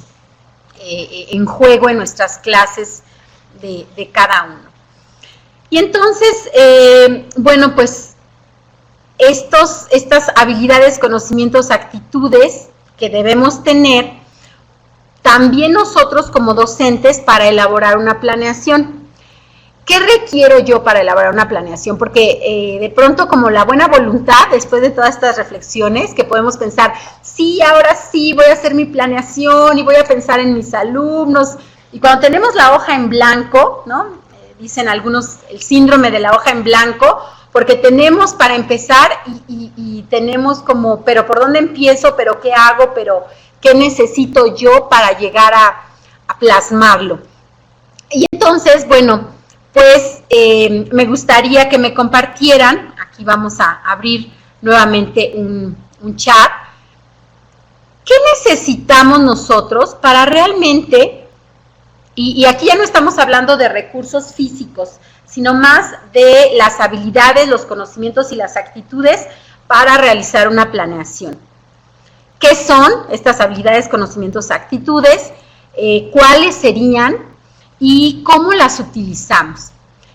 en juego en nuestras clases de cada uno. Y entonces, bueno, pues estas habilidades, conocimientos, actitudes que debemos tener, también nosotros como docentes para elaborar una planeación. ¿qué requiero yo para elaborar una planeación? Porque de pronto, como la buena voluntad, después de todas estas reflexiones, que podemos pensar, sí, ahora sí, voy a hacer mi planeación y voy a pensar en mis alumnos. Y cuando tenemos la hoja en blanco, ¿no? Dicen algunos el síndrome de la hoja en blanco, porque tenemos para empezar y tenemos como, pero ¿por dónde empiezo? ¿Pero qué hago? ¿Pero qué necesito yo para llegar a plasmarlo? Y entonces, bueno, pues me gustaría que me compartieran, aquí vamos a abrir nuevamente un chat, ¿qué necesitamos nosotros para realmente, y aquí ya no estamos hablando de recursos físicos, sino más de las habilidades, los conocimientos y las actitudes para realizar una planeación? ¿Qué son estas habilidades, conocimientos, actitudes? ¿Cuáles serían? ¿Y cómo las utilizamos?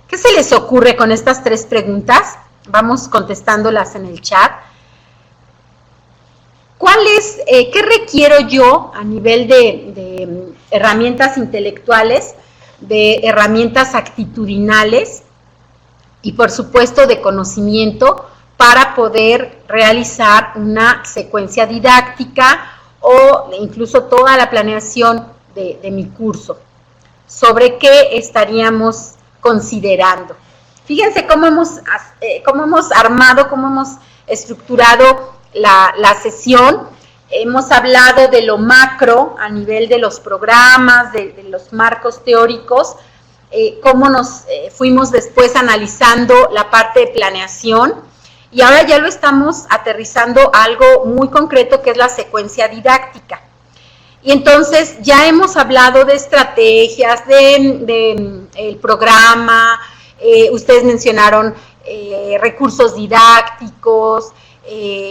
¿Qué se les ocurre con estas 3 preguntas? Vamos contestándolas en el chat. ¿Qué requiero yo a nivel de herramientas intelectuales, de herramientas actitudinales y por supuesto de conocimiento para poder realizar una secuencia didáctica o incluso toda la planeación de mi curso? ¿Sobre qué estaríamos considerando? Fíjense cómo hemos armado, cómo hemos estructurado la sesión. Hemos hablado de lo macro a nivel de los programas, de los marcos teóricos, cómo nos fuimos después analizando la parte de planeación, y ahora ya lo estamos aterrizando a algo muy concreto que es la secuencia didáctica. Y entonces ya hemos hablado de estrategias, el programa, ustedes mencionaron recursos didácticos,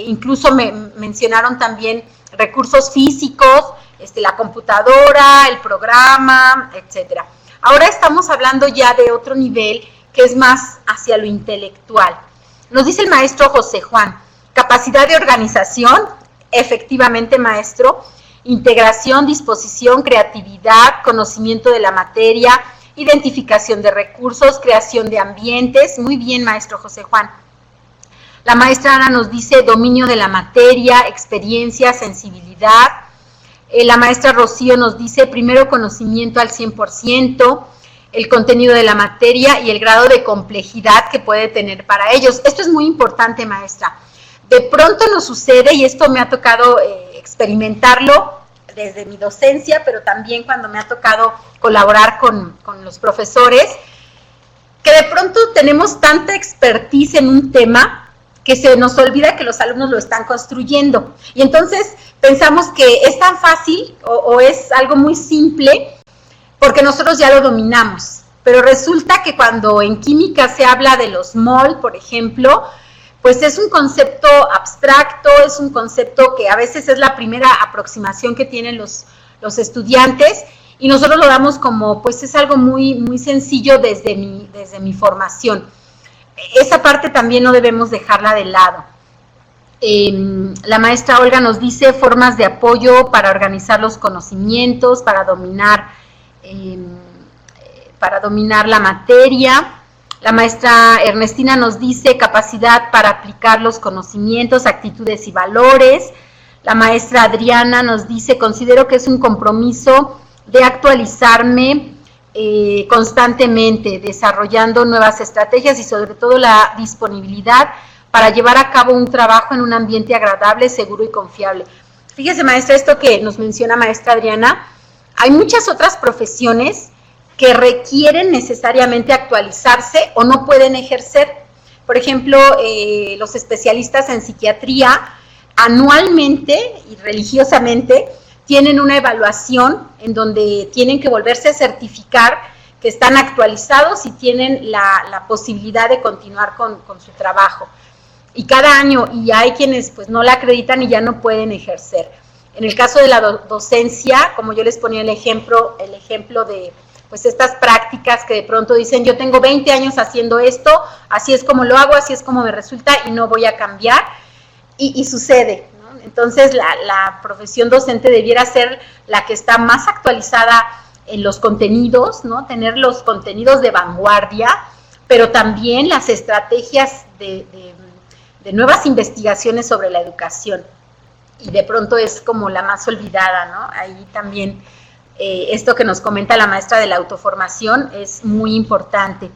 incluso mencionaron también recursos físicos, la computadora, el programa, etcétera. Ahora estamos hablando ya de otro nivel que es más hacia lo intelectual. Nos dice el maestro José Juan, capacidad de organización, efectivamente, maestro, integración, disposición, creatividad, conocimiento de la materia, identificación de recursos, creación de ambientes. Muy bien, maestro José Juan. La maestra Ana nos dice dominio de la materia, experiencia, sensibilidad. La maestra Rocío nos dice primero conocimiento al 100%, el contenido de la materia y el grado de complejidad que puede tener para ellos. Esto es muy importante, maestra. De pronto nos sucede, y esto me ha tocado experimentarlo desde mi docencia, pero también cuando me ha tocado colaborar con los profesores, que de pronto tenemos tanta expertise en un tema que se nos olvida que los alumnos lo están construyendo. Y entonces pensamos que es tan fácil o es algo muy simple porque nosotros ya lo dominamos. Pero resulta que cuando en química se habla de los mol, por ejemplo, pues es un concepto abstracto, es un concepto que a veces es la primera aproximación que tienen los estudiantes, y nosotros lo damos como, pues es algo muy, muy sencillo desde mi formación. Esa parte también no debemos dejarla de lado. La maestra Olga nos dice formas de apoyo para organizar los conocimientos, para dominar la materia. La maestra Ernestina nos dice capacidad para aplicar los conocimientos, actitudes y valores. La maestra Adriana nos dice considero que es un compromiso de actualizarme constantemente, desarrollando nuevas estrategias y sobre todo la disponibilidad para llevar a cabo un trabajo en un ambiente agradable, seguro y confiable. Fíjese, maestra, esto que nos menciona maestra Adriana, hay muchas otras profesiones que requieren necesariamente actualizarse o no pueden ejercer. Por ejemplo, los especialistas en psiquiatría anualmente y religiosamente tienen una evaluación en donde tienen que volverse a certificar que están actualizados y tienen la posibilidad de continuar con su trabajo. Y cada año, y hay quienes pues no la acreditan y ya no pueden ejercer. En el caso de la docencia, como yo les ponía el ejemplo de pues estas prácticas que de pronto dicen, yo tengo 20 años haciendo esto, así es como lo hago, así es como me resulta y no voy a cambiar, y sucede, ¿no? Entonces la profesión docente debiera ser la que está más actualizada en los contenidos, ¿no? Tener los contenidos de vanguardia, pero también las estrategias de nuevas investigaciones sobre la educación. Y de pronto es como la más olvidada, ¿no? Ahí también esto que nos comenta la maestra de la autoformación es muy importante.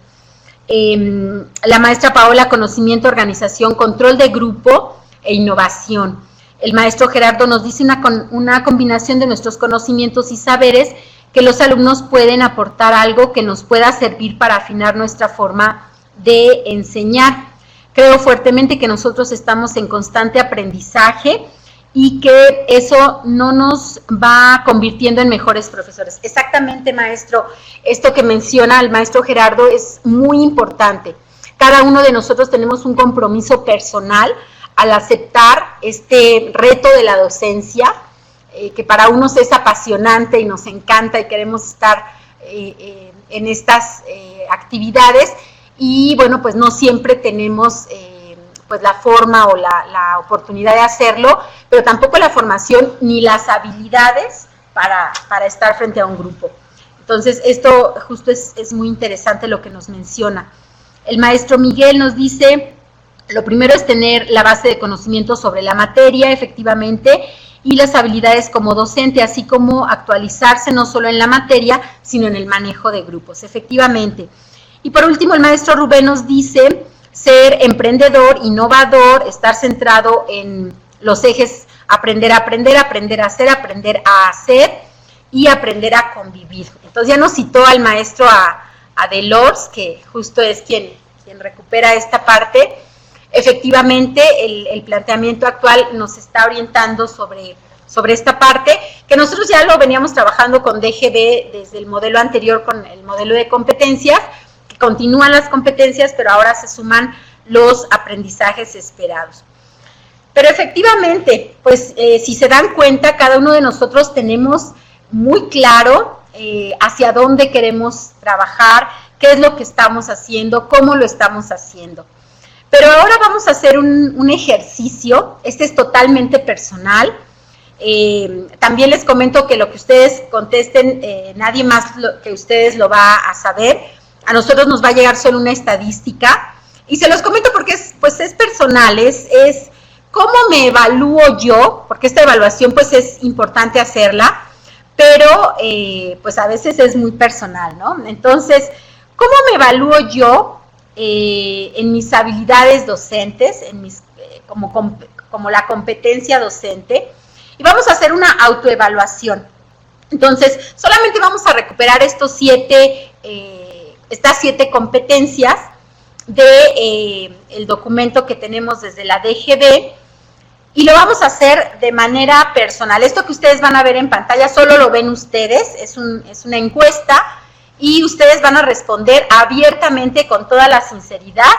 La maestra Paola, conocimiento, organización, control de grupo e innovación. El maestro Gerardo nos dice una combinación de nuestros conocimientos y saberes que los alumnos pueden aportar algo que nos pueda servir para afinar nuestra forma de enseñar. Creo fuertemente que nosotros estamos en constante aprendizaje y que eso no nos va convirtiendo en mejores profesores. Exactamente, maestro, esto que menciona el maestro Gerardo es muy importante. Cada uno de nosotros tenemos un compromiso personal al aceptar este reto de la docencia, que para unos es apasionante y nos encanta y queremos estar en estas actividades, y bueno, pues no siempre tenemos pues la forma o la oportunidad de hacerlo, pero tampoco la formación ni las habilidades para estar frente a un grupo. Entonces, esto justo es muy interesante lo que nos menciona. El maestro Miguel nos dice, lo primero es tener la base de conocimiento sobre la materia, efectivamente, y las habilidades como docente, así como actualizarse no solo en la materia, sino en el manejo de grupos, efectivamente. Y por último, el maestro Rubén nos dice, ser emprendedor, innovador, estar centrado en los ejes aprender a aprender, aprender a hacer y aprender a convivir. Entonces ya nos citó al maestro a Delors, que justo es quien recupera esta parte. Efectivamente, el planteamiento actual nos está orientando sobre esta parte, que nosotros ya lo veníamos trabajando con DGB desde el modelo anterior, con el modelo de competencias, que continúan las competencias, pero ahora se suman los aprendizajes esperados. Pero efectivamente, pues si se dan cuenta, cada uno de nosotros tenemos muy claro hacia dónde queremos trabajar, qué es lo que estamos haciendo, cómo lo estamos haciendo. Pero ahora vamos a hacer un ejercicio, este es totalmente personal. También les comento que lo que ustedes contesten, nadie más que ustedes lo va a saber. A nosotros nos va a llegar solo una estadística. Y se los comento porque es personal, es cómo me evalúo yo, porque esta evaluación pues es importante hacerla, pero pues a veces es muy personal, ¿no? Entonces, ¿cómo me evalúo yo en mis habilidades docentes, en mis, como la competencia docente? Y vamos a hacer una autoevaluación. Entonces, solamente vamos a recuperar estas 7 competencias de el documento que tenemos desde la DGB, y lo vamos a hacer de manera personal. Esto que ustedes van a ver en pantalla solo lo ven ustedes, es una encuesta, y ustedes van a responder abiertamente con toda la sinceridad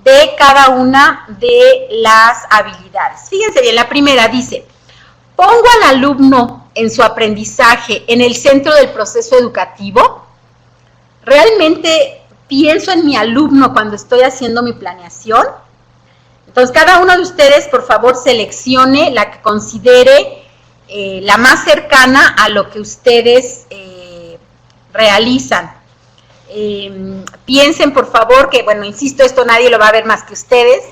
de cada una de las habilidades. Fíjense bien, la primera dice, ¿pongo al alumno en su aprendizaje en el centro del proceso educativo? ¿Realmente pienso en mi alumno cuando estoy haciendo mi planeación? Entonces, cada uno de ustedes, por favor, seleccione la que considere la más cercana a lo que ustedes realizan. Piensen, por favor, que, bueno, insisto, esto nadie lo va a ver más que ustedes.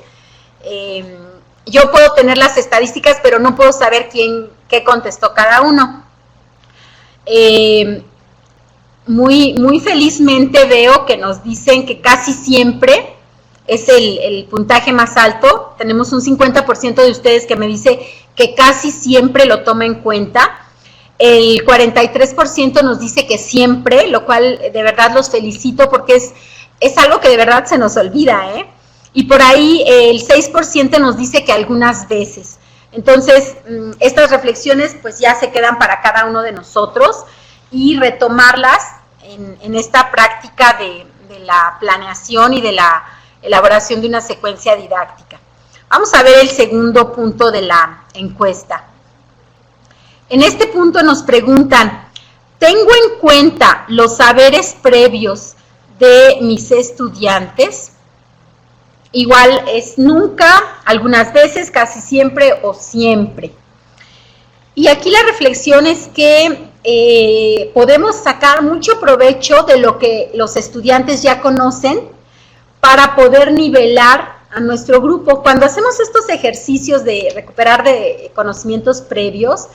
Yo puedo tener las estadísticas, pero no puedo saber qué contestó cada uno. Muy felizmente veo que nos dicen que casi siempre es el puntaje más alto. Tenemos un 50% de ustedes que me dice que casi siempre lo toma en cuenta. El 43% nos dice que siempre, lo cual de verdad los felicito porque es algo que de verdad se nos olvida, ¿eh? Y por ahí el 6% nos dice que algunas veces. Entonces, estas reflexiones pues ya se quedan para cada uno de nosotros y retomarlas en esta práctica de la planeación y de la elaboración de una secuencia didáctica. Vamos a ver el segundo punto de la encuesta. En este punto nos preguntan, ¿tengo en cuenta los saberes previos de mis estudiantes? Igual es nunca, algunas veces, casi siempre o siempre. Y aquí la reflexión es que podemos sacar mucho provecho de lo que los estudiantes ya conocen para poder nivelar a nuestro grupo. Cuando hacemos estos ejercicios de recuperar de conocimientos previos,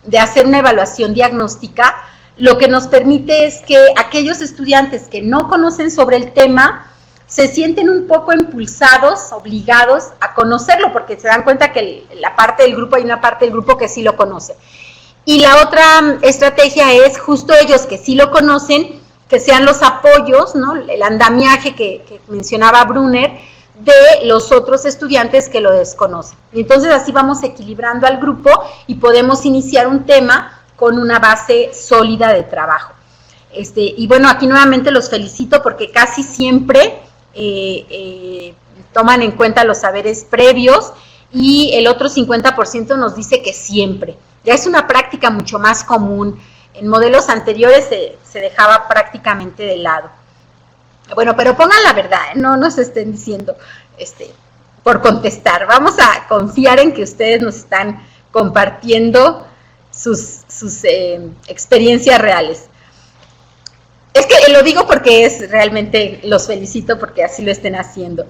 de hacer una evaluación diagnóstica, lo que nos permite es que aquellos estudiantes que no conocen sobre el tema se sienten un poco impulsados, obligados a conocerlo, porque se dan cuenta que la parte del grupo, hay una parte del grupo que sí lo conoce. Y la otra estrategia es justo ellos que sí lo conocen, que sean los apoyos, ¿no? El andamiaje que mencionaba Brunner, de los otros estudiantes que lo desconocen. Y entonces así vamos equilibrando al grupo y podemos iniciar un tema con una base sólida de trabajo. Y bueno, aquí nuevamente los felicito porque casi siempre toman en cuenta los saberes previos y el otro 50% nos dice que siempre. Ya es una práctica mucho más común. En modelos anteriores se dejaba prácticamente de lado. Bueno, pero pongan la verdad, no nos estén diciendo por contestar. Vamos a confiar en que ustedes nos están compartiendo sus experiencias reales. Es que lo digo porque realmente los felicito porque así lo estén haciendo.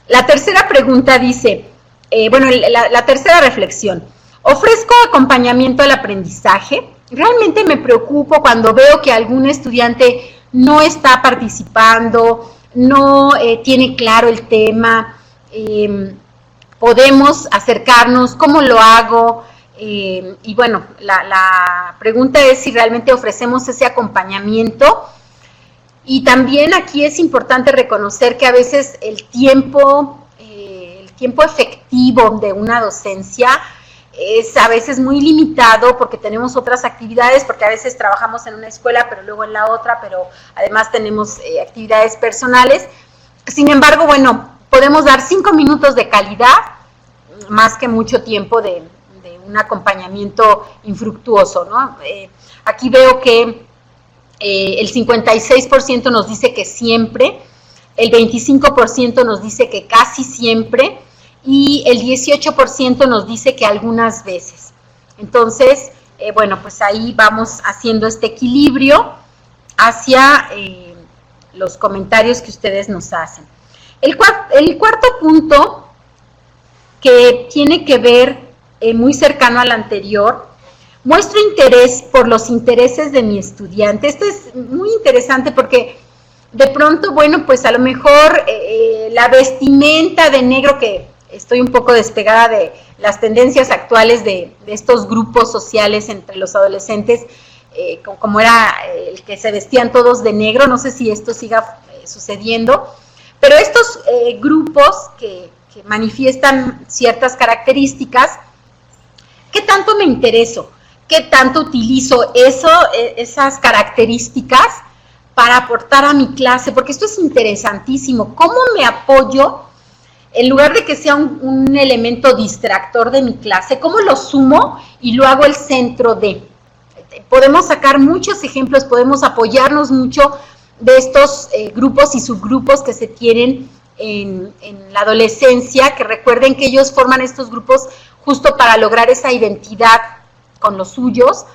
La tercera pregunta dice, la tercera reflexión, ¿ofrezco acompañamiento al aprendizaje? Realmente me preocupo cuando veo que algún estudiante no está participando, no tiene claro el tema, podemos acercarnos, ¿cómo lo hago? Y bueno, la pregunta es si realmente ofrecemos ese acompañamiento. Y también aquí es importante reconocer que a veces el tiempo efectivo de una docencia es a veces muy limitado porque tenemos otras actividades, porque a veces trabajamos en una escuela, pero luego en la otra, pero además tenemos actividades personales. Sin embargo, bueno, podemos dar 5 minutos de calidad, más que mucho tiempo de un acompañamiento infructuoso, ¿no? Aquí veo que el 56% nos dice que siempre, el 25% nos dice que casi siempre, y el 18% nos dice que algunas veces. Entonces, bueno, pues ahí vamos haciendo este equilibrio hacia los comentarios que ustedes nos hacen. El cuarto punto, que tiene que ver muy cercano al anterior, muestro interés por los intereses de mi estudiante. Esto es muy interesante porque de pronto, bueno, pues a lo mejor la vestimenta de negro, que estoy un poco despegada de las tendencias actuales de estos grupos sociales entre los adolescentes, como era el que se vestían todos de negro, no sé si esto siga sucediendo, pero estos grupos que manifiestan ciertas características, ¿qué tanto me intereso? ¿Qué tanto utilizo esas características para aportar a mi clase? Porque esto es interesantísimo. ¿Cómo me apoyo? En lugar de que sea un elemento distractor de mi clase, ¿cómo lo sumo y lo hago el centro de? Podemos sacar muchos ejemplos, podemos apoyarnos mucho de estos grupos y subgrupos que se tienen en la adolescencia, que recuerden que ellos forman estos grupos justo para lograr esa identidad con los suyos,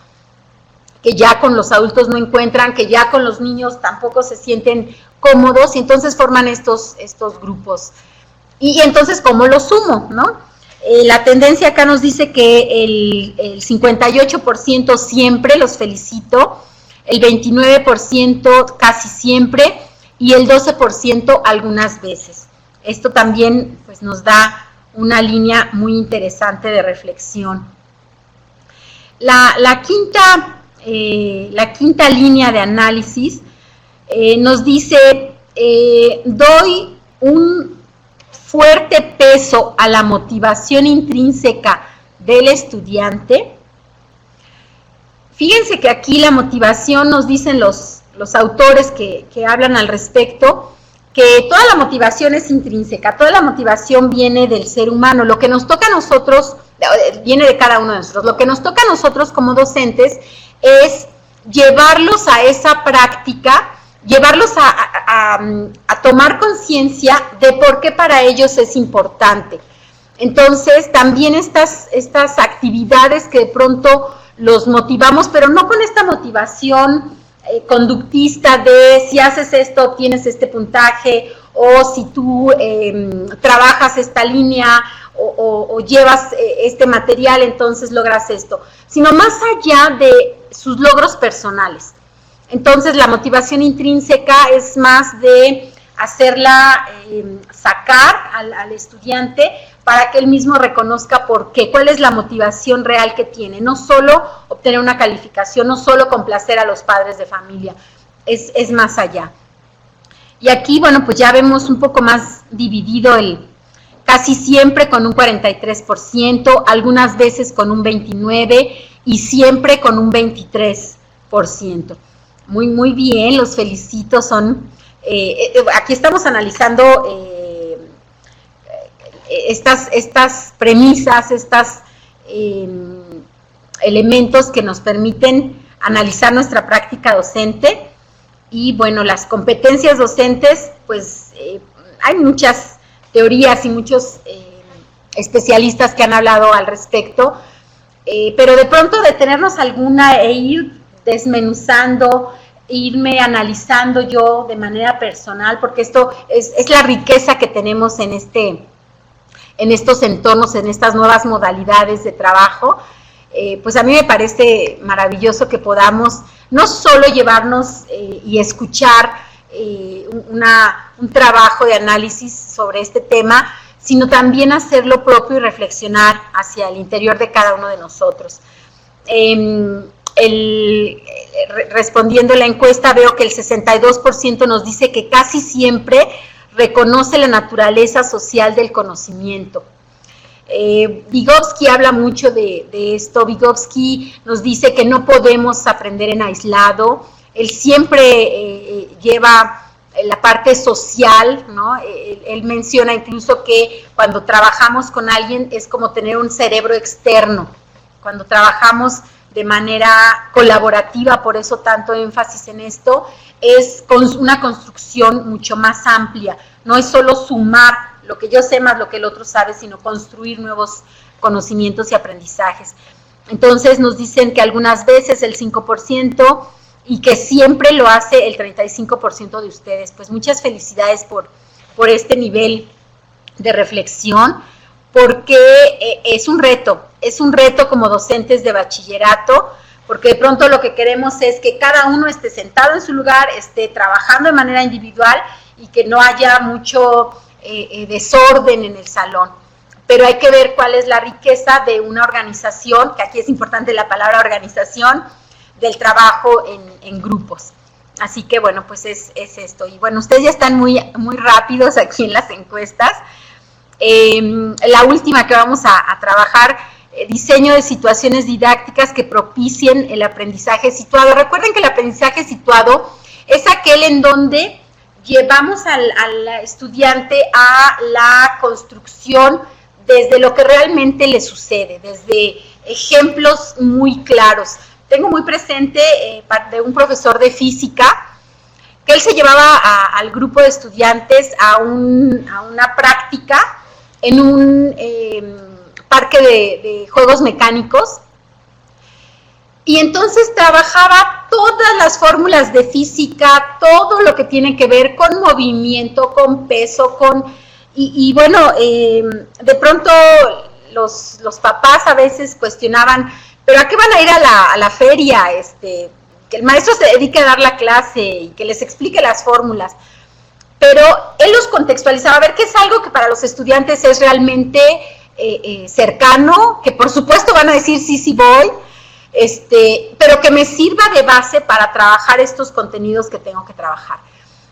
que ya con los adultos no encuentran, que ya con los niños tampoco se sienten cómodos, y entonces forman estos grupos. Y entonces, ¿cómo lo sumo, no? La tendencia acá nos dice que el 58% siempre, los felicito, el 29% casi siempre, y el 12% algunas veces. Esto también pues, nos da una línea muy interesante de reflexión. La quinta línea de análisis nos dice, doy un fuerte peso a la motivación intrínseca del estudiante. Fíjense que aquí la motivación, nos dicen los autores que hablan al respecto, que toda la motivación es intrínseca, toda la motivación viene del ser humano. Lo que nos toca a nosotros, viene de cada uno de nosotros. Lo que nos toca a nosotros como docentes es llevarlos a esa práctica, llevarlos a tomar conciencia de por qué para ellos es importante. Entonces, también estas actividades que de pronto los motivamos, pero no con esta motivación conductista de si haces esto obtienes este puntaje, o si tú trabajas esta línea o llevas este material, entonces logras esto, sino más allá de sus logros personales. Entonces la motivación intrínseca es más de hacerla sacar al estudiante para que él mismo reconozca por qué, cuál es la motivación real que tiene, no solo obtener una calificación, no solo complacer a los padres de familia, es más allá. Y aquí, bueno, pues ya vemos un poco más dividido casi siempre con un 43%, algunas veces con un 29% y siempre con un 23%. Muy, muy bien, los felicito, aquí estamos analizando estas premisas, estos elementos que nos permiten analizar nuestra práctica docente. Y bueno, las competencias docentes, pues hay muchas teorías y muchos especialistas que han hablado al respecto, pero de pronto detenernos alguna e ir desmenuzando, irme analizando yo de manera personal, porque esto es la riqueza que tenemos en estos entornos, en estas nuevas modalidades de trabajo. Pues a mí me parece maravilloso que podamos no solo llevarnos y escuchar un trabajo de análisis sobre este tema, sino también hacer lo propio y reflexionar hacia el interior de cada uno de nosotros. Respondiendo a la encuesta, veo que el 62% nos dice que casi siempre reconoce la naturaleza social del conocimiento. Vygotsky habla mucho de esto. Vygotsky nos dice que no podemos aprender en aislado. Él siempre lleva la parte social, ¿no? Él menciona incluso que cuando trabajamos con alguien es como tener un cerebro externo. Cuando trabajamos de manera colaborativa, por eso tanto énfasis en esto, es con una construcción mucho más amplia. No es solo sumar lo que yo sé más lo que el otro sabe, sino construir nuevos conocimientos y aprendizajes. Entonces nos dicen que algunas veces el 5% y que siempre lo hace el 35% de ustedes. Pues muchas felicidades por este nivel de reflexión, porque es un reto como docentes de bachillerato, porque de pronto lo que queremos es que cada uno esté sentado en su lugar, esté trabajando de manera individual y que no haya mucho desorden en el salón, pero hay que ver cuál es la riqueza de una organización, que aquí es importante la palabra organización, del trabajo en grupos. Así que bueno, pues es esto. Y bueno, ustedes ya están muy rápidos aquí en las encuestas. La última que vamos a trabajar, diseño de situaciones didácticas que propicien el aprendizaje situado. Recuerden que el aprendizaje situado es aquel en donde llevamos al estudiante a la construcción desde lo que realmente le sucede, desde ejemplos muy claros. Tengo muy presente de un profesor de física que él se llevaba al grupo de estudiantes a una práctica en un parque de juegos mecánicos. Y entonces trabajaba todas las fórmulas de física, todo lo que tiene que ver con movimiento, con peso, y bueno, de pronto los papás a veces cuestionaban, ¿pero a qué van a ir a la feria? Que el maestro se dedique a dar la clase y que les explique las fórmulas. Pero él los contextualizaba, a ver qué es algo que para los estudiantes es realmente cercano, que por supuesto van a decir sí voy, pero que me sirva de base para trabajar estos contenidos que tengo que trabajar.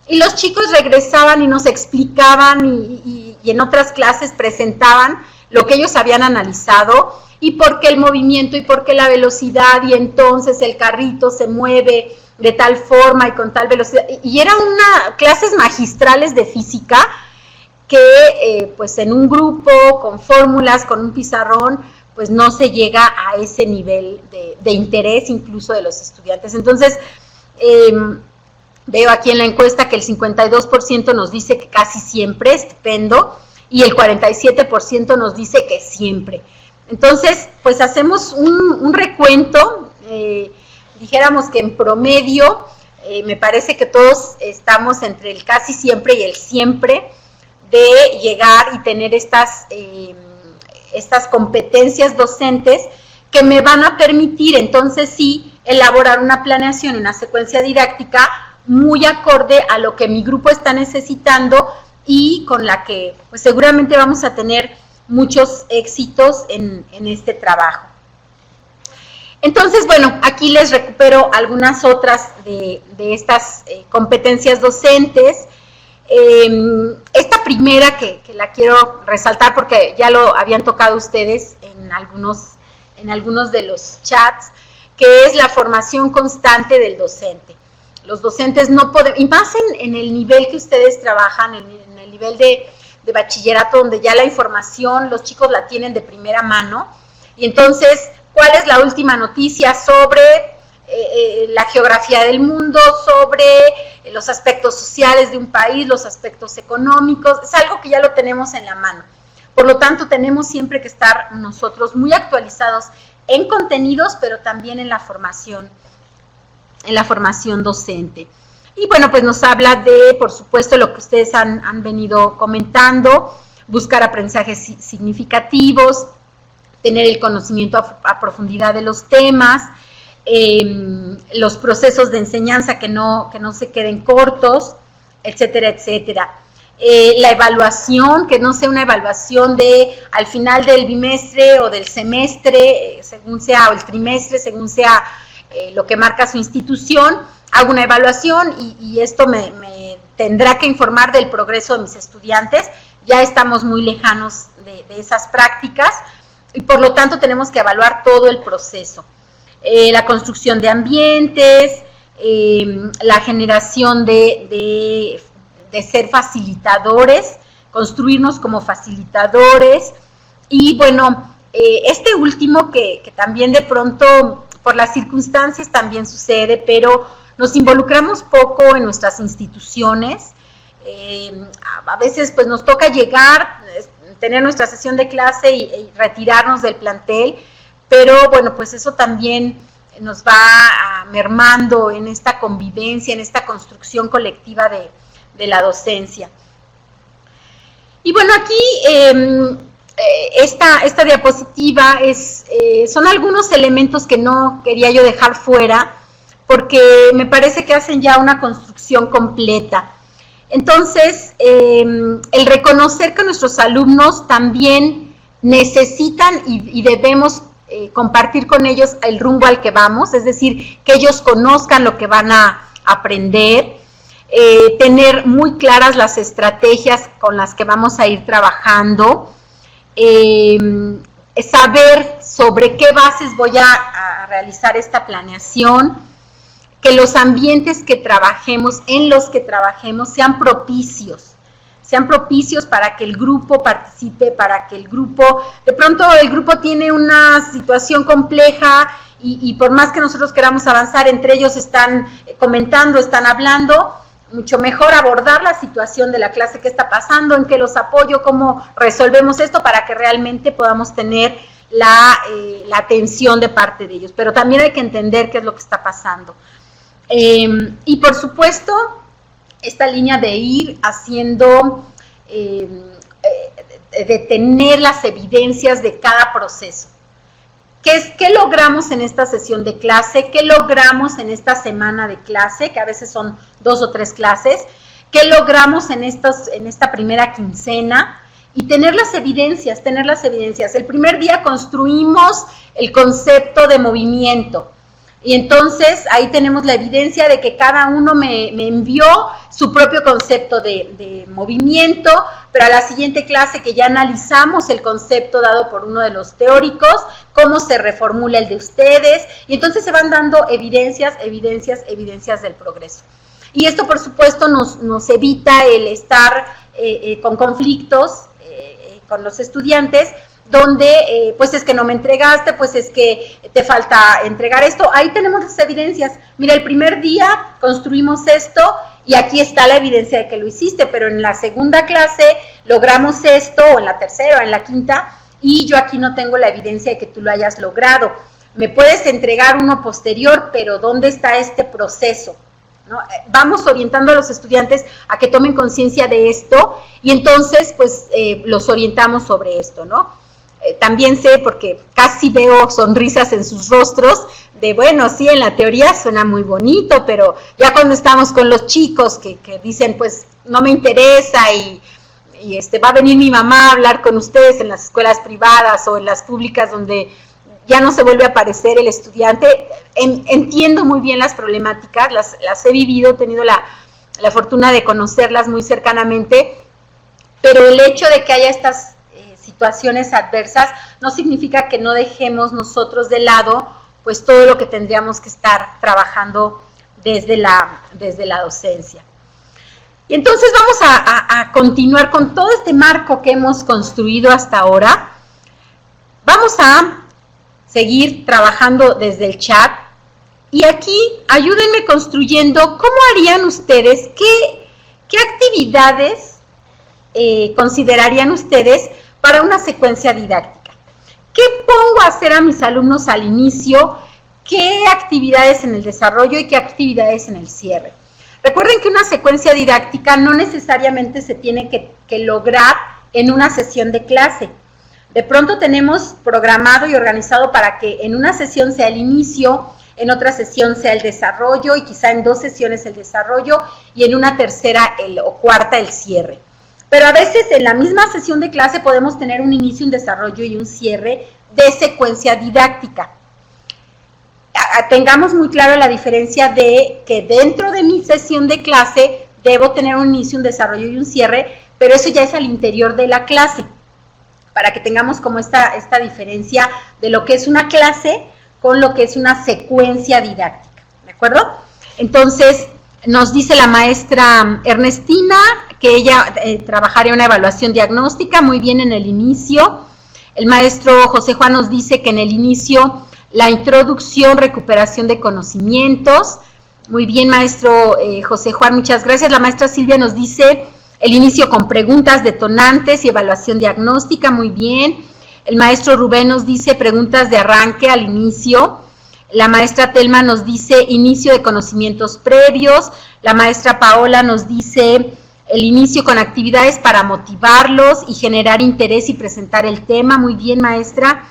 Y los chicos regresaban y nos explicaban y en otras clases presentaban lo que ellos habían analizado y por qué el movimiento y por qué la velocidad, y entonces el carrito se mueve de tal forma y con tal velocidad. Y eran clases magistrales de física que pues en un grupo, con fórmulas, con un pizarrón, pues no se llega a ese nivel de interés incluso de los estudiantes. Entonces, veo aquí en la encuesta que el 52% nos dice que casi siempre, estupendo, y el 47% nos dice que siempre. Entonces, pues hacemos un recuento, dijéramos que en promedio, me parece que todos estamos entre el casi siempre y el siempre de llegar y tener estas competencias docentes que me van a permitir entonces sí elaborar una planeación, una secuencia didáctica muy acorde a lo que mi grupo está necesitando y con la que pues seguramente vamos a tener muchos éxitos en este trabajo. Entonces, bueno, aquí les recupero algunas otras de estas competencias docentes. Esta primera que la quiero resaltar porque ya lo habían tocado ustedes en algunos de los chats, que es la formación constante del docente. Los docentes no pueden, y más en el nivel que ustedes trabajan, en el nivel de bachillerato, donde ya la información los chicos la tienen de primera mano, y entonces, ¿cuál es la última noticia sobre la geografía del mundo, sobre los aspectos sociales de un país, los aspectos económicos? Es algo que ya lo tenemos en la mano. Por lo tanto, tenemos siempre que estar nosotros muy actualizados en contenidos, pero también en la formación docente. Y bueno, pues nos habla de, por supuesto, lo que ustedes han venido comentando, buscar aprendizajes significativos, tener el conocimiento a profundidad de los temas, los procesos de enseñanza que no se queden cortos, etcétera, etcétera. La evaluación, que no sea una evaluación de al final del bimestre o del semestre, según sea, o el trimestre, según sea lo que marca su institución, hago una evaluación y esto me tendrá que informar del progreso de mis estudiantes. Ya estamos muy lejanos de esas prácticas y por lo tanto tenemos que evaluar todo el proceso. La construcción de ambientes, la generación de ser facilitadores, construirnos como facilitadores y bueno, este último que también de pronto por las circunstancias también sucede, pero nos involucramos poco en nuestras instituciones, a veces pues nos toca llegar, tener nuestra sesión de clase y retirarnos del plantel, pero bueno, pues eso también nos va mermando en esta convivencia, en esta construcción colectiva de la docencia. Y bueno, aquí esta diapositiva son algunos elementos que no quería yo dejar fuera, porque me parece que hacen ya una construcción completa. Entonces, el reconocer que nuestros alumnos también necesitan y debemos compartir con ellos el rumbo al que vamos, es decir, que ellos conozcan lo que van a aprender, tener muy claras las estrategias con las que vamos a ir trabajando, saber sobre qué bases voy a realizar esta planeación, que los ambientes que trabajemos, en los que trabajemos, sean propicios para que el grupo participe, para que el grupo, de pronto el grupo tiene una situación compleja y por más que nosotros queramos avanzar, entre ellos están comentando, están hablando, mucho mejor abordar la situación de la clase, qué está pasando, en qué los apoyo, cómo resolvemos esto para que realmente podamos tener la atención de parte de ellos. Pero también hay que entender qué es lo que está pasando. Y por supuesto, esta línea de ir haciendo, de tener las evidencias de cada proceso. ¿Qué logramos en esta sesión de clase? ¿Qué logramos en esta semana de clase? Que a veces son 2 o 3 clases. ¿Qué logramos en esta primera quincena? Y tener las evidencias. El primer día construimos el concepto de movimiento. Y entonces ahí tenemos la evidencia de que cada uno me envió su propio concepto de movimiento, pero a la siguiente clase que ya analizamos el concepto dado por uno de los teóricos, cómo se reformula el de ustedes, y entonces se van dando evidencias del progreso. Y esto, por supuesto, nos evita el estar con conflictos con los estudiantes, donde pues es que no me entregaste, pues es que te falta entregar esto. Ahí tenemos las evidencias. Mira, el primer día construimos esto y aquí está la evidencia de que lo hiciste, pero en la segunda clase logramos esto, o en la tercera, o en la quinta, y yo aquí no tengo la evidencia de que tú lo hayas logrado. Me puedes entregar uno posterior, pero ¿dónde está este proceso? ¿No? Vamos orientando a los estudiantes a que tomen conciencia de esto y entonces pues los orientamos sobre esto, ¿no? También sé, porque casi veo sonrisas en sus rostros, de bueno, sí, en la teoría suena muy bonito, pero ya cuando estamos con los chicos que dicen, pues no me interesa y va a venir mi mamá a hablar con ustedes en las escuelas privadas o en las públicas donde ya no se vuelve a aparecer el estudiante. Entiendo muy bien las problemáticas, las he vivido, he tenido la fortuna de conocerlas muy cercanamente, pero el hecho de que haya estas situaciones adversas no significa que no dejemos nosotros de lado pues todo lo que tendríamos que estar trabajando desde la docencia. Y entonces vamos a continuar con todo este marco que hemos construido hasta ahora. Vamos a seguir trabajando desde el chat y aquí ayúdenme construyendo cómo harían ustedes, qué actividades considerarían ustedes para una secuencia didáctica. ¿Qué pongo a hacer a mis alumnos al inicio? ¿Qué actividades en el desarrollo y qué actividades en el cierre? Recuerden que una secuencia didáctica no necesariamente se tiene que lograr en una sesión de clase. De pronto tenemos programado y organizado para que en una sesión sea el inicio, en otra sesión sea el desarrollo y quizá en 2 sesiones el desarrollo y en una tercera o cuarta el cierre. Pero a veces en la misma sesión de clase podemos tener un inicio, un desarrollo y un cierre de secuencia didáctica. Tengamos muy claro la diferencia de que dentro de mi sesión de clase debo tener un inicio, un desarrollo y un cierre, pero eso ya es al interior de la clase, para que tengamos como esta diferencia de lo que es una clase con lo que es una secuencia didáctica, ¿de acuerdo? Entonces, nos dice la maestra Ernestina que ella trabajaría una evaluación diagnóstica muy bien en el inicio. El maestro José Juan nos dice que en el inicio la introducción, recuperación de conocimientos. Muy bien, maestro José Juan, muchas gracias. La maestra Silvia nos dice el inicio con preguntas detonantes y evaluación diagnóstica, muy bien. El maestro Rubén nos dice preguntas de arranque al inicio. La maestra Telma nos dice inicio de conocimientos previos. La maestra Paola nos dice el inicio con actividades para motivarlos y generar interés y presentar el tema. Muy bien, maestra.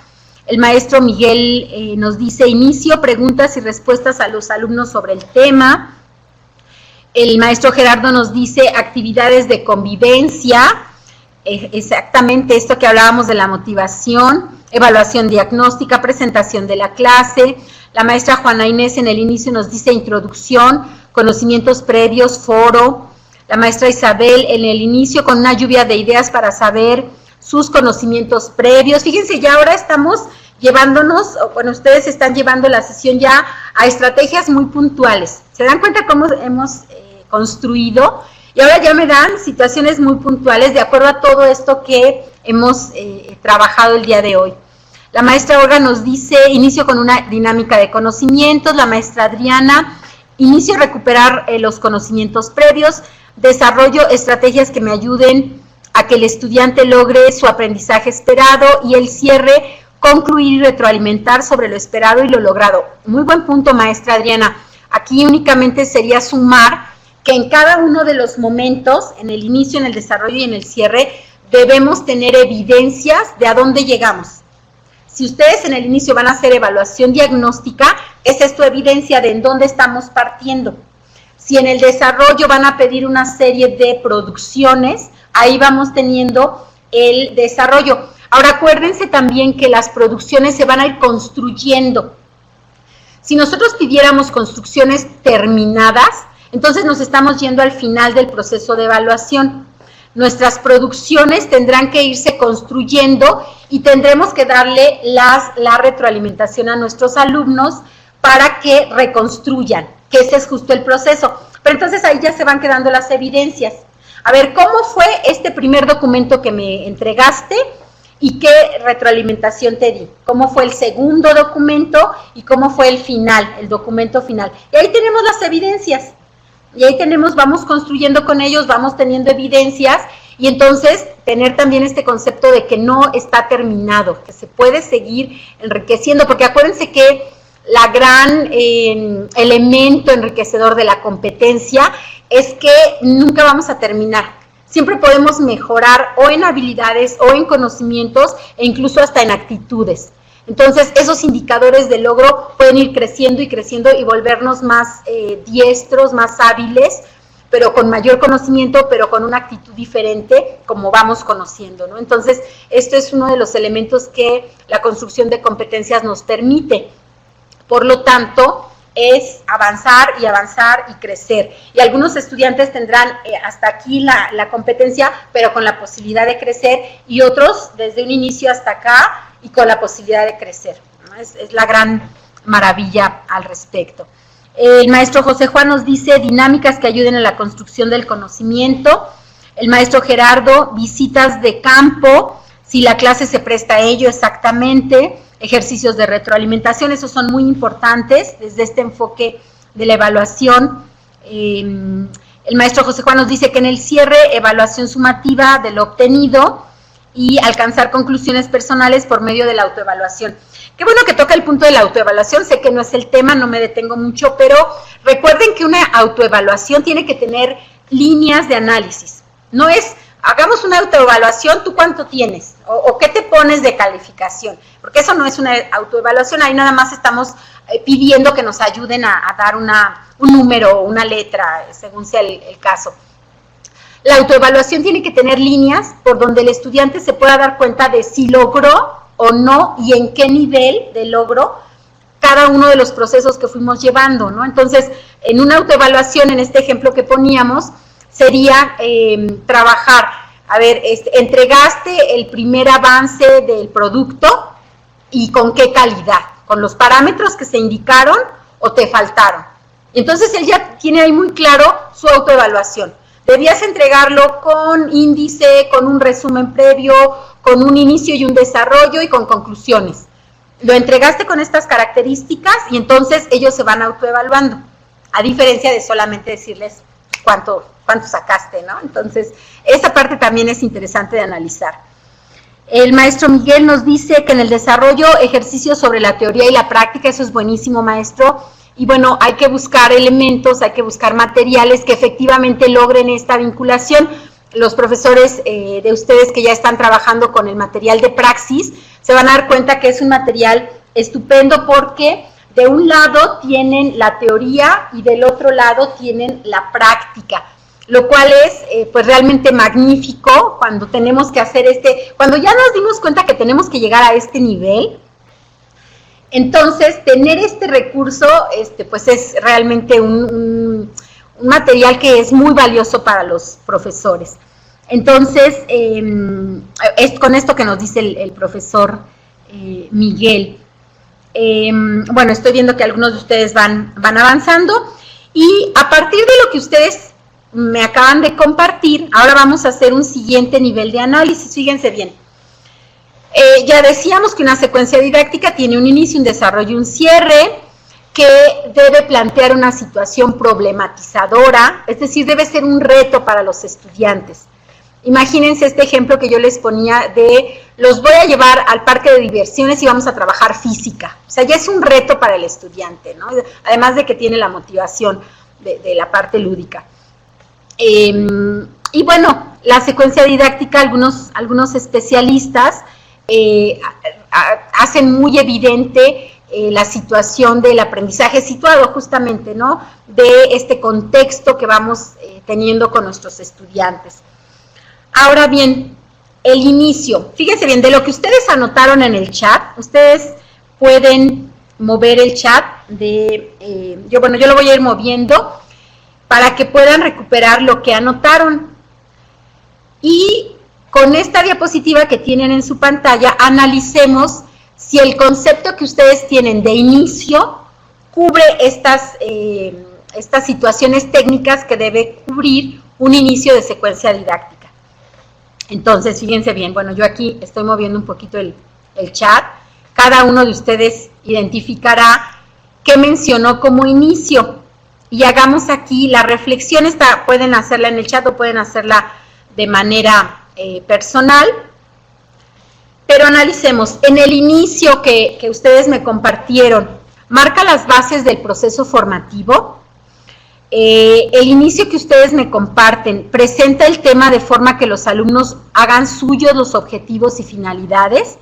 El maestro Miguel nos dice inicio, preguntas y respuestas a los alumnos sobre el tema. El maestro Gerardo nos dice actividades de convivencia, exactamente esto que hablábamos de la motivación, evaluación diagnóstica, presentación de la clase. La maestra Juana Inés en el inicio nos dice introducción, conocimientos previos, foro. La maestra Isabel en el inicio con una lluvia de ideas para saber sus conocimientos previos. Fíjense, ya ahora estamos llevándonos, bueno, ustedes están llevando la sesión ya a estrategias muy puntuales. ¿Se dan cuenta cómo hemos construido? Y ahora ya me dan situaciones muy puntuales de acuerdo a todo esto que hemos trabajado el día de hoy. La maestra Olga nos dice inicio con una dinámica de conocimientos. La maestra Adriana, inicio a recuperar los conocimientos previos. Desarrollo estrategias que me ayuden a que el estudiante logre su aprendizaje esperado. Y el cierre, concluir y retroalimentar sobre lo esperado y lo logrado. Muy buen punto, maestra Adriana. Aquí únicamente sería sumar que en cada uno de los momentos, en el inicio, en el desarrollo y en el cierre, debemos tener evidencias de a dónde llegamos. Si ustedes en el inicio van a hacer evaluación diagnóstica, esa es tu evidencia de en dónde estamos partiendo. Si en el desarrollo van a pedir una serie de producciones, ahí vamos teniendo el desarrollo. Ahora acuérdense también que las producciones se van a ir construyendo. Si nosotros pidiéramos construcciones terminadas, entonces nos estamos yendo al final del proceso de evaluación. Nuestras producciones tendrán que irse construyendo y tendremos que darle la retroalimentación a nuestros alumnos para que reconstruyan, que ese es justo el proceso. Pero entonces ahí ya se van quedando las evidencias. A ver, ¿cómo fue este primer documento que me entregaste? ¿Y qué retroalimentación te di? ¿Cómo fue el segundo documento y cómo fue el final, el documento final? Y ahí tenemos las evidencias. Y ahí vamos construyendo con ellos, vamos teniendo evidencias y entonces tener también este concepto de que no está terminado, que se puede seguir enriqueciendo, porque acuérdense que la gran elemento enriquecedor de la competencia es que nunca vamos a terminar. Siempre podemos mejorar o en habilidades o en conocimientos e incluso hasta en actitudes. Entonces, esos indicadores de logro pueden ir creciendo y volvernos más diestros, más hábiles, pero con mayor conocimiento, pero con una actitud diferente, como vamos conociendo, ¿no? Entonces, esto es uno de los elementos que la construcción de competencias nos permite. Por lo tanto, es avanzar y crecer. Y algunos estudiantes tendrán hasta aquí la competencia, pero con la posibilidad de crecer, y otros desde un inicio hasta acá y con la posibilidad de crecer, ¿no? Es la gran maravilla al respecto. El maestro José Juan nos dice dinámicas que ayuden a la construcción del conocimiento. El maestro Gerardo, visitas de campo, si la clase se presta a ello exactamente. Ejercicios de retroalimentación, esos son muy importantes desde este enfoque de la evaluación. El maestro José Juan nos dice que en el cierre, evaluación sumativa de lo obtenido y alcanzar conclusiones personales por medio de la autoevaluación. Qué bueno que toca el punto de la autoevaluación, sé que no es el tema, no me detengo mucho, pero recuerden que una autoevaluación tiene que tener líneas de análisis. No es, hagamos una autoevaluación, ¿tú cuánto tienes? O ¿qué te pones de calificación? Porque eso no es una autoevaluación, ahí nada más estamos pidiendo que nos ayuden a dar un número o una letra, según sea el caso. La autoevaluación tiene que tener líneas por donde el estudiante se pueda dar cuenta de si logró o no y en qué nivel de logro cada uno de los procesos que fuimos llevando, ¿no? Entonces, en una autoevaluación, en este ejemplo que poníamos, sería trabajar, a ver, entregaste el primer avance del producto y con qué calidad, con los parámetros que se indicaron o te faltaron. Entonces, él ya tiene ahí muy claro su autoevaluación. Debías entregarlo con índice, con un resumen previo, con un inicio y un desarrollo y con conclusiones. Lo entregaste con estas características y entonces ellos se van autoevaluando, a diferencia de solamente decirles cuánto sacaste, ¿no? Entonces, esa parte también es interesante de analizar. El maestro Miguel nos dice que en el desarrollo, ejercicios sobre la teoría y la práctica, eso es buenísimo, maestro. Y bueno, hay que buscar elementos, hay que buscar materiales que efectivamente logren esta vinculación. Los profesores de ustedes que ya están trabajando con el material de praxis se van a dar cuenta que es un material estupendo porque de un lado tienen la teoría y del otro lado tienen la práctica, lo cual es pues realmente magnífico cuando tenemos que hacer cuando ya nos dimos cuenta que tenemos que llegar a este nivel. Entonces, tener este recurso, pues es realmente un material que es muy valioso para los profesores. Entonces, es con esto que nos dice el profesor Miguel. Bueno, estoy viendo que algunos de ustedes van avanzando y a partir de lo que ustedes me acaban de compartir, ahora vamos a hacer un siguiente nivel de análisis, fíjense bien. Ya decíamos que una secuencia didáctica tiene un inicio, un desarrollo y un cierre, que debe plantear una situación problematizadora, es decir, debe ser un reto para los estudiantes. Imagínense este ejemplo que yo les ponía de, los voy a llevar al parque de diversiones y vamos a trabajar física. O sea, ya es un reto para el estudiante, ¿no? Además de que tiene la motivación de la parte lúdica. Y bueno, la secuencia didáctica, algunos especialistas hacen muy evidente la situación del aprendizaje situado justamente, ¿no? De este contexto que vamos teniendo con nuestros estudiantes. Ahora bien, el inicio. Fíjense bien, de lo que ustedes anotaron en el chat, ustedes pueden mover el chat yo lo voy a ir moviendo para que puedan recuperar lo que anotaron. Y con esta diapositiva que tienen en su pantalla, analicemos si el concepto que ustedes tienen de inicio cubre estas situaciones técnicas que debe cubrir un inicio de secuencia didáctica. Entonces, fíjense bien, bueno, yo aquí estoy moviendo un poquito el chat. Cada uno de ustedes identificará qué mencionó como inicio. Y hagamos aquí la reflexión, pueden hacerla en el chat o pueden hacerla de manera personal. Pero analicemos, en el inicio que ustedes me compartieron, marca las bases del proceso formativo. El inicio que ustedes me comparten presenta el tema de forma que los alumnos hagan suyos los objetivos y finalidades.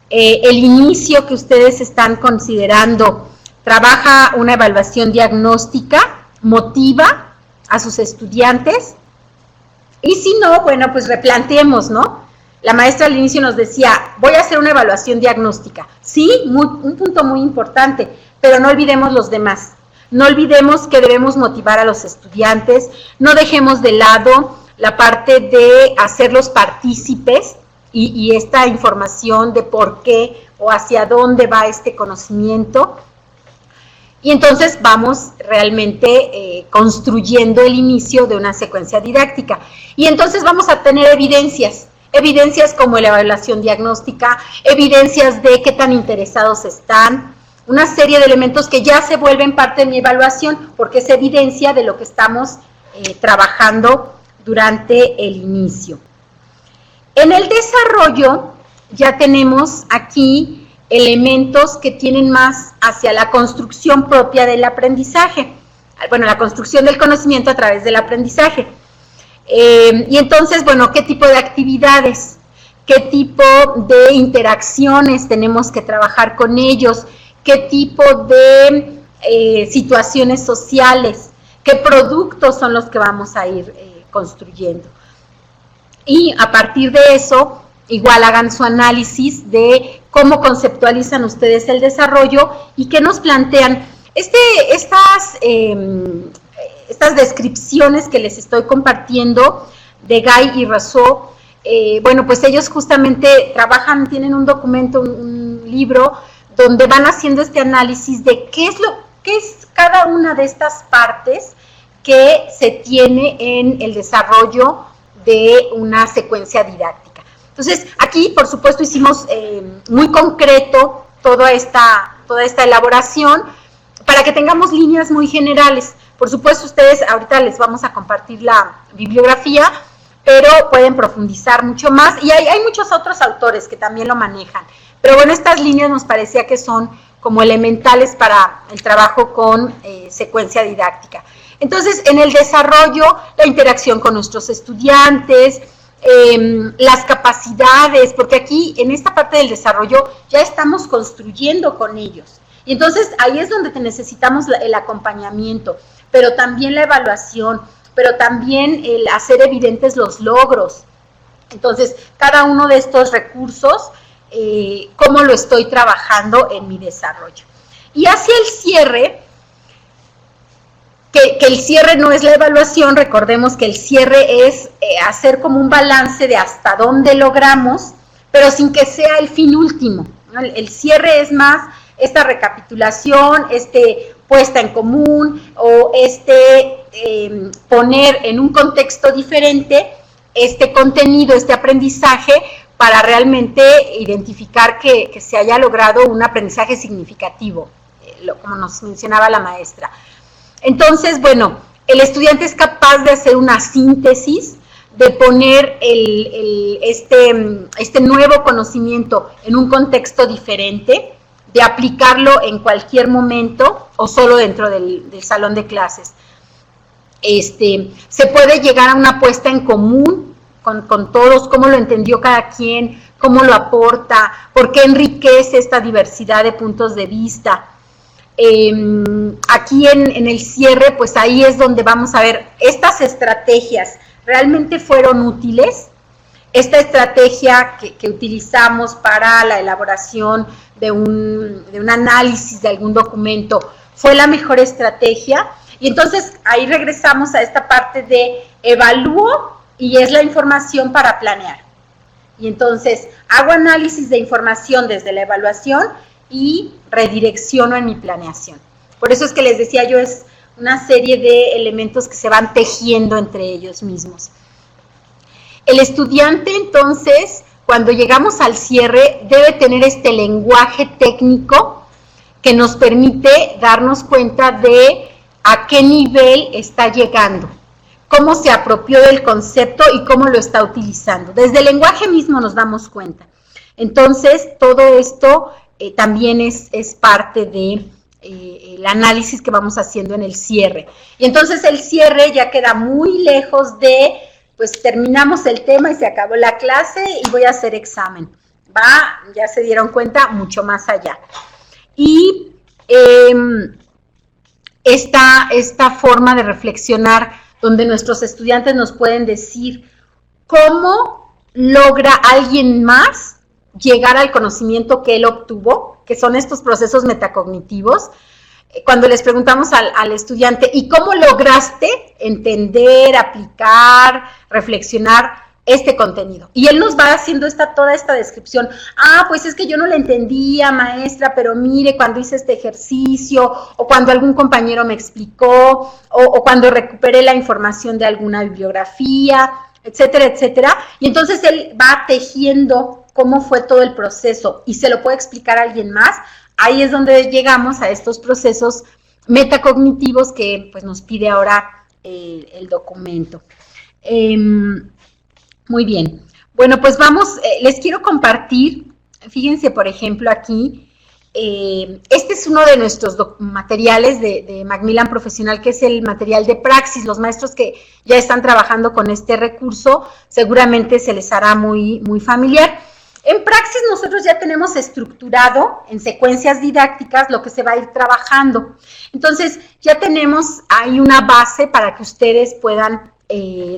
El inicio que ustedes están considerando trabaja una evaluación diagnóstica, motiva a sus estudiantes. Y si no, bueno, pues replanteemos, ¿no? La maestra al inicio nos decía, voy a hacer una evaluación diagnóstica. Sí, un punto muy importante, pero no olvidemos los demás. No olvidemos que debemos motivar a los estudiantes, no dejemos de lado la parte de hacerlos partícipes y esta información de por qué o hacia dónde va este conocimiento. Y entonces vamos realmente construyendo el inicio de una secuencia didáctica. Y entonces vamos a tener evidencias como la evaluación diagnóstica, evidencias de qué tan interesados están, una serie de elementos que ya se vuelven parte de mi evaluación, porque es evidencia de lo que estamos trabajando durante el inicio. En el desarrollo ya tenemos aquí elementos que tienen más hacia la construcción propia del aprendizaje, bueno, la construcción del conocimiento a través del aprendizaje. Y entonces, bueno, ¿qué tipo de actividades? ¿Qué tipo de interacciones tenemos que trabajar con ellos? ¿Qué tipo de situaciones sociales? ¿Qué productos son los que vamos a ir construyendo? Y a partir de eso, igual hagan su análisis de cómo conceptualizan ustedes el desarrollo y qué nos plantean. Estas descripciones que les estoy compartiendo de Guy y Rousseau, bueno, pues ellos justamente trabajan, tienen un documento, un libro, donde van haciendo este análisis de qué es cada una de estas partes que se tiene en el desarrollo de una secuencia didáctica. Entonces, aquí, por supuesto, hicimos muy concreto toda esta elaboración para que tengamos líneas muy generales. Por supuesto, ustedes ahorita les vamos a compartir la bibliografía, pero pueden profundizar mucho más. Y hay muchos otros autores que también lo manejan. Pero bueno, estas líneas nos parecía que son como elementales para el trabajo con secuencia didáctica. Entonces, en el desarrollo, la interacción con nuestros estudiantes, las capacidades, porque aquí en esta parte del desarrollo ya estamos construyendo con ellos. Y entonces ahí es donde necesitamos el acompañamiento, pero también la evaluación, pero también el hacer evidentes los logros. Entonces, cada uno de estos recursos, cómo lo estoy trabajando en mi desarrollo. Y hacia el cierre, que el cierre no es la evaluación, recordemos que el cierre es hacer como un balance de hasta dónde logramos, pero sin que sea el fin último, ¿no? El cierre es más esta recapitulación, puesta en común o poner en un contexto diferente este contenido, este aprendizaje, para realmente identificar que se haya logrado un aprendizaje significativo, como nos mencionaba la maestra. Entonces, bueno, el estudiante es capaz de hacer una síntesis, de poner este nuevo conocimiento en un contexto diferente, de aplicarlo en cualquier momento o solo dentro del salón de clases. Se puede llegar a una puesta en común con todos, cómo lo entendió cada quien, cómo lo aporta, por qué enriquece esta diversidad de puntos de vista. Aquí en el cierre, pues ahí es donde vamos a ver, estas estrategias realmente fueron útiles. Esta estrategia que utilizamos para la elaboración de un análisis de algún documento fue la mejor estrategia. Y entonces ahí regresamos a esta parte de evalúo y es la información para planear. Y entonces hago análisis de información desde la evaluación y redirecciono en mi planeación. Por eso es que les decía yo, es una serie de elementos que se van tejiendo entre ellos mismos. El estudiante, entonces, cuando llegamos al cierre, debe tener este lenguaje técnico que nos permite darnos cuenta de a qué nivel está llegando, cómo se apropió del concepto y cómo lo está utilizando. Desde el lenguaje mismo nos damos cuenta. Entonces, todo esto también es parte de el análisis que vamos haciendo en el cierre. Y entonces el cierre ya queda muy lejos de, pues terminamos el tema y se acabó la clase y voy a hacer examen. Va, ya se dieron cuenta, mucho más allá. Y esta forma de reflexionar donde nuestros estudiantes nos pueden decir cómo logra alguien más llegar al conocimiento que él obtuvo, que son estos procesos metacognitivos. Cuando les preguntamos al estudiante, ¿y cómo lograste entender, aplicar, reflexionar este contenido? Y él nos va haciendo toda esta descripción. Pues es que yo no la entendía, maestra, pero mire, cuando hice este ejercicio, o cuando algún compañero me explicó, o cuando recuperé la información de alguna bibliografía, etcétera, etcétera. Y entonces él va tejiendo cómo fue todo el proceso y se lo puede explicar a alguien más. Ahí es donde llegamos a estos procesos metacognitivos que pues nos pide ahora el documento. Muy bien. Bueno, pues vamos, les quiero compartir, fíjense por ejemplo aquí, este es uno de nuestros materiales de Macmillan Profesional, que es el material de praxis. Los maestros que ya están trabajando con este recurso seguramente se les hará muy, muy familiar. En praxis nosotros ya tenemos estructurado en secuencias didácticas lo que se va a ir trabajando. Entonces ya tenemos ahí una base para que ustedes puedan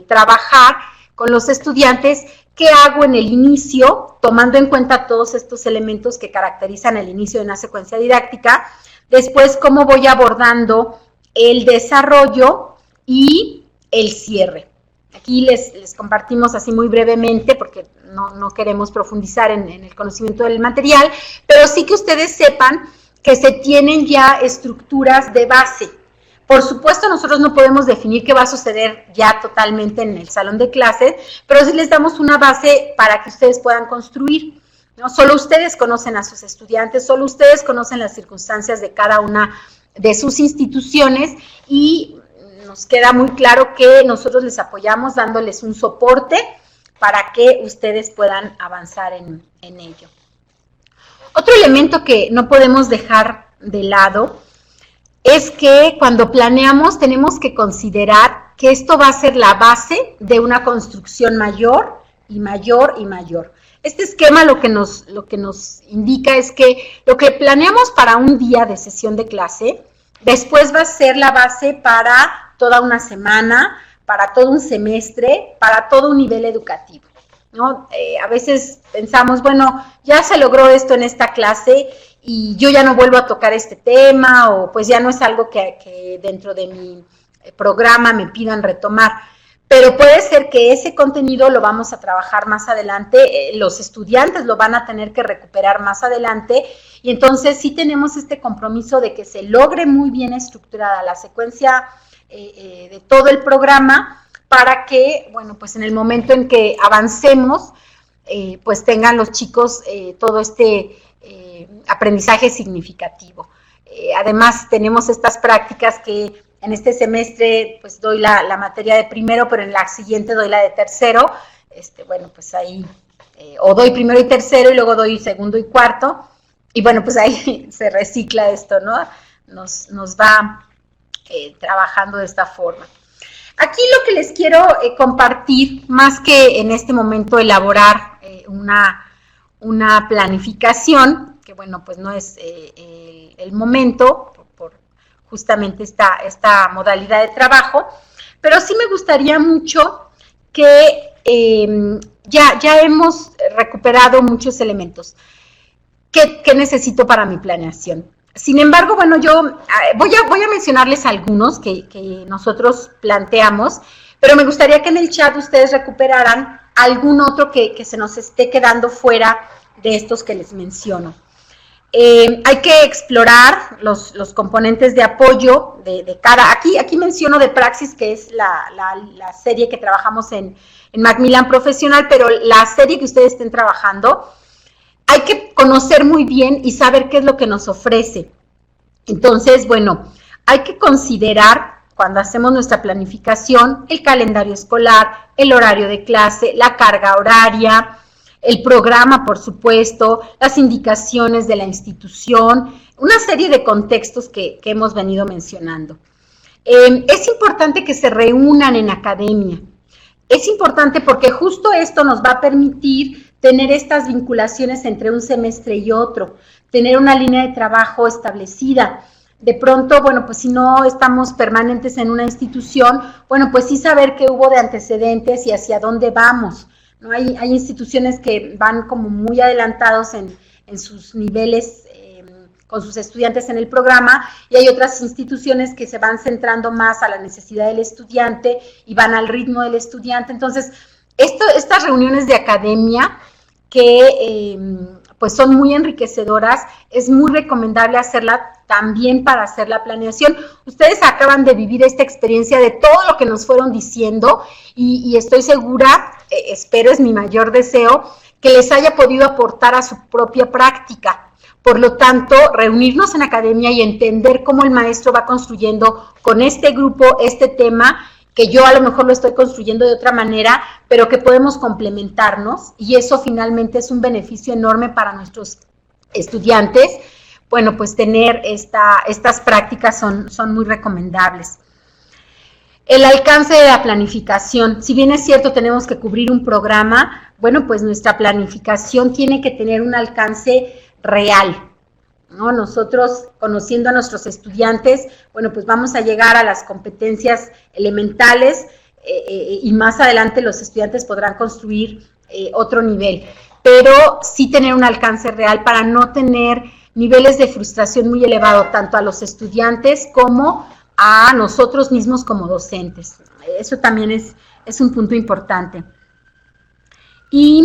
trabajar con los estudiantes. ¿Qué hago en el inicio? Tomando en cuenta todos estos elementos que caracterizan el inicio de una secuencia didáctica. Después, cómo voy abordando el desarrollo y el cierre. Aquí les compartimos así muy brevemente, porque no queremos profundizar en el conocimiento del material, pero sí que ustedes sepan que se tienen ya estructuras de base. Por supuesto, nosotros no podemos definir qué va a suceder ya totalmente en el salón de clases, pero sí les damos una base para que ustedes puedan construir, ¿no? Solo ustedes conocen a sus estudiantes, solo ustedes conocen las circunstancias de cada una de sus instituciones y nos queda muy claro que nosotros les apoyamos dándoles un soporte para que ustedes puedan avanzar en ello. Otro elemento que no podemos dejar de lado es que cuando planeamos tenemos que considerar que esto va a ser la base de una construcción mayor y mayor y mayor. Este esquema lo que nos indica es que lo que planeamos para un día de sesión de clase, después va a ser la base para toda una semana, para todo un semestre, para todo un nivel educativo, ¿no? A veces pensamos, bueno, ya se logró esto en esta clase y yo ya no vuelvo a tocar este tema, o pues ya no es algo que dentro de mi programa me pidan retomar. Pero puede ser que ese contenido lo vamos a trabajar más adelante, los estudiantes lo van a tener que recuperar más adelante, y entonces sí tenemos este compromiso de que se logre muy bien estructurada la secuencia de todo el programa, para que, bueno, pues en el momento en que avancemos, pues tengan los chicos todo este aprendizaje significativo. Además, tenemos estas prácticas que en este semestre pues doy la materia de primero, pero en la siguiente doy la de tercero. Bueno, pues ahí, o doy primero y tercero y luego doy segundo y cuarto. Y bueno, pues ahí se recicla esto, ¿no? Nos va trabajando de esta forma. Aquí lo que les quiero compartir, más que en este momento elaborar una planificación, que bueno, pues no es el momento por justamente esta modalidad de trabajo, pero sí me gustaría mucho que ya hemos recuperado muchos elementos. ¿Qué necesito para mi planeación? Sin embargo, bueno, yo voy a mencionarles algunos que nosotros planteamos, pero me gustaría que en el chat ustedes recuperaran algún otro que se nos esté quedando fuera de estos que les menciono. Hay que explorar los componentes de apoyo de cada, aquí menciono de Praxis, que es la serie que trabajamos en Macmillan Profesional, pero la serie que ustedes estén trabajando, hay que conocer muy bien y saber qué es lo que nos ofrece. Entonces, bueno, hay que considerar cuando hacemos nuestra planificación el calendario escolar, el horario de clase, la carga horaria, el programa, por supuesto, las indicaciones de la institución, una serie de contextos que hemos venido mencionando. Es importante que se reúnan en academia. Es importante porque justo esto nos va a permitir tener estas vinculaciones entre un semestre y otro, tener una línea de trabajo establecida. De pronto, bueno, pues si no estamos permanentes en una institución, bueno, pues sí saber qué hubo de antecedentes y hacia dónde vamos, ¿no? Hay instituciones que van como muy adelantados en sus niveles con sus estudiantes en el programa, y hay otras instituciones que se van centrando más a la necesidad del estudiante y van al ritmo del estudiante. Entonces, estas reuniones de academia que pues son muy enriquecedoras, es muy recomendable hacerla también para hacer la planeación. Ustedes acaban de vivir esta experiencia de todo lo que nos fueron diciendo y estoy segura, espero, es mi mayor deseo, que les haya podido aportar a su propia práctica. Por lo tanto, reunirnos en academia y entender cómo el maestro va construyendo con este grupo este tema, que yo a lo mejor lo estoy construyendo de otra manera, pero que podemos complementarnos, y eso finalmente es un beneficio enorme para nuestros estudiantes. Bueno, pues tener estas prácticas son muy recomendables. El alcance de la planificación, si bien es cierto tenemos que cubrir un programa, bueno, pues nuestra planificación tiene que tener un alcance real, ¿no? Nosotros, conociendo a nuestros estudiantes, bueno, pues vamos a llegar a las competencias elementales y más adelante los estudiantes podrán construir otro nivel, pero sí tener un alcance real para no tener niveles de frustración muy elevados, tanto a los estudiantes como a nosotros mismos como docentes. Eso también es un punto importante. Y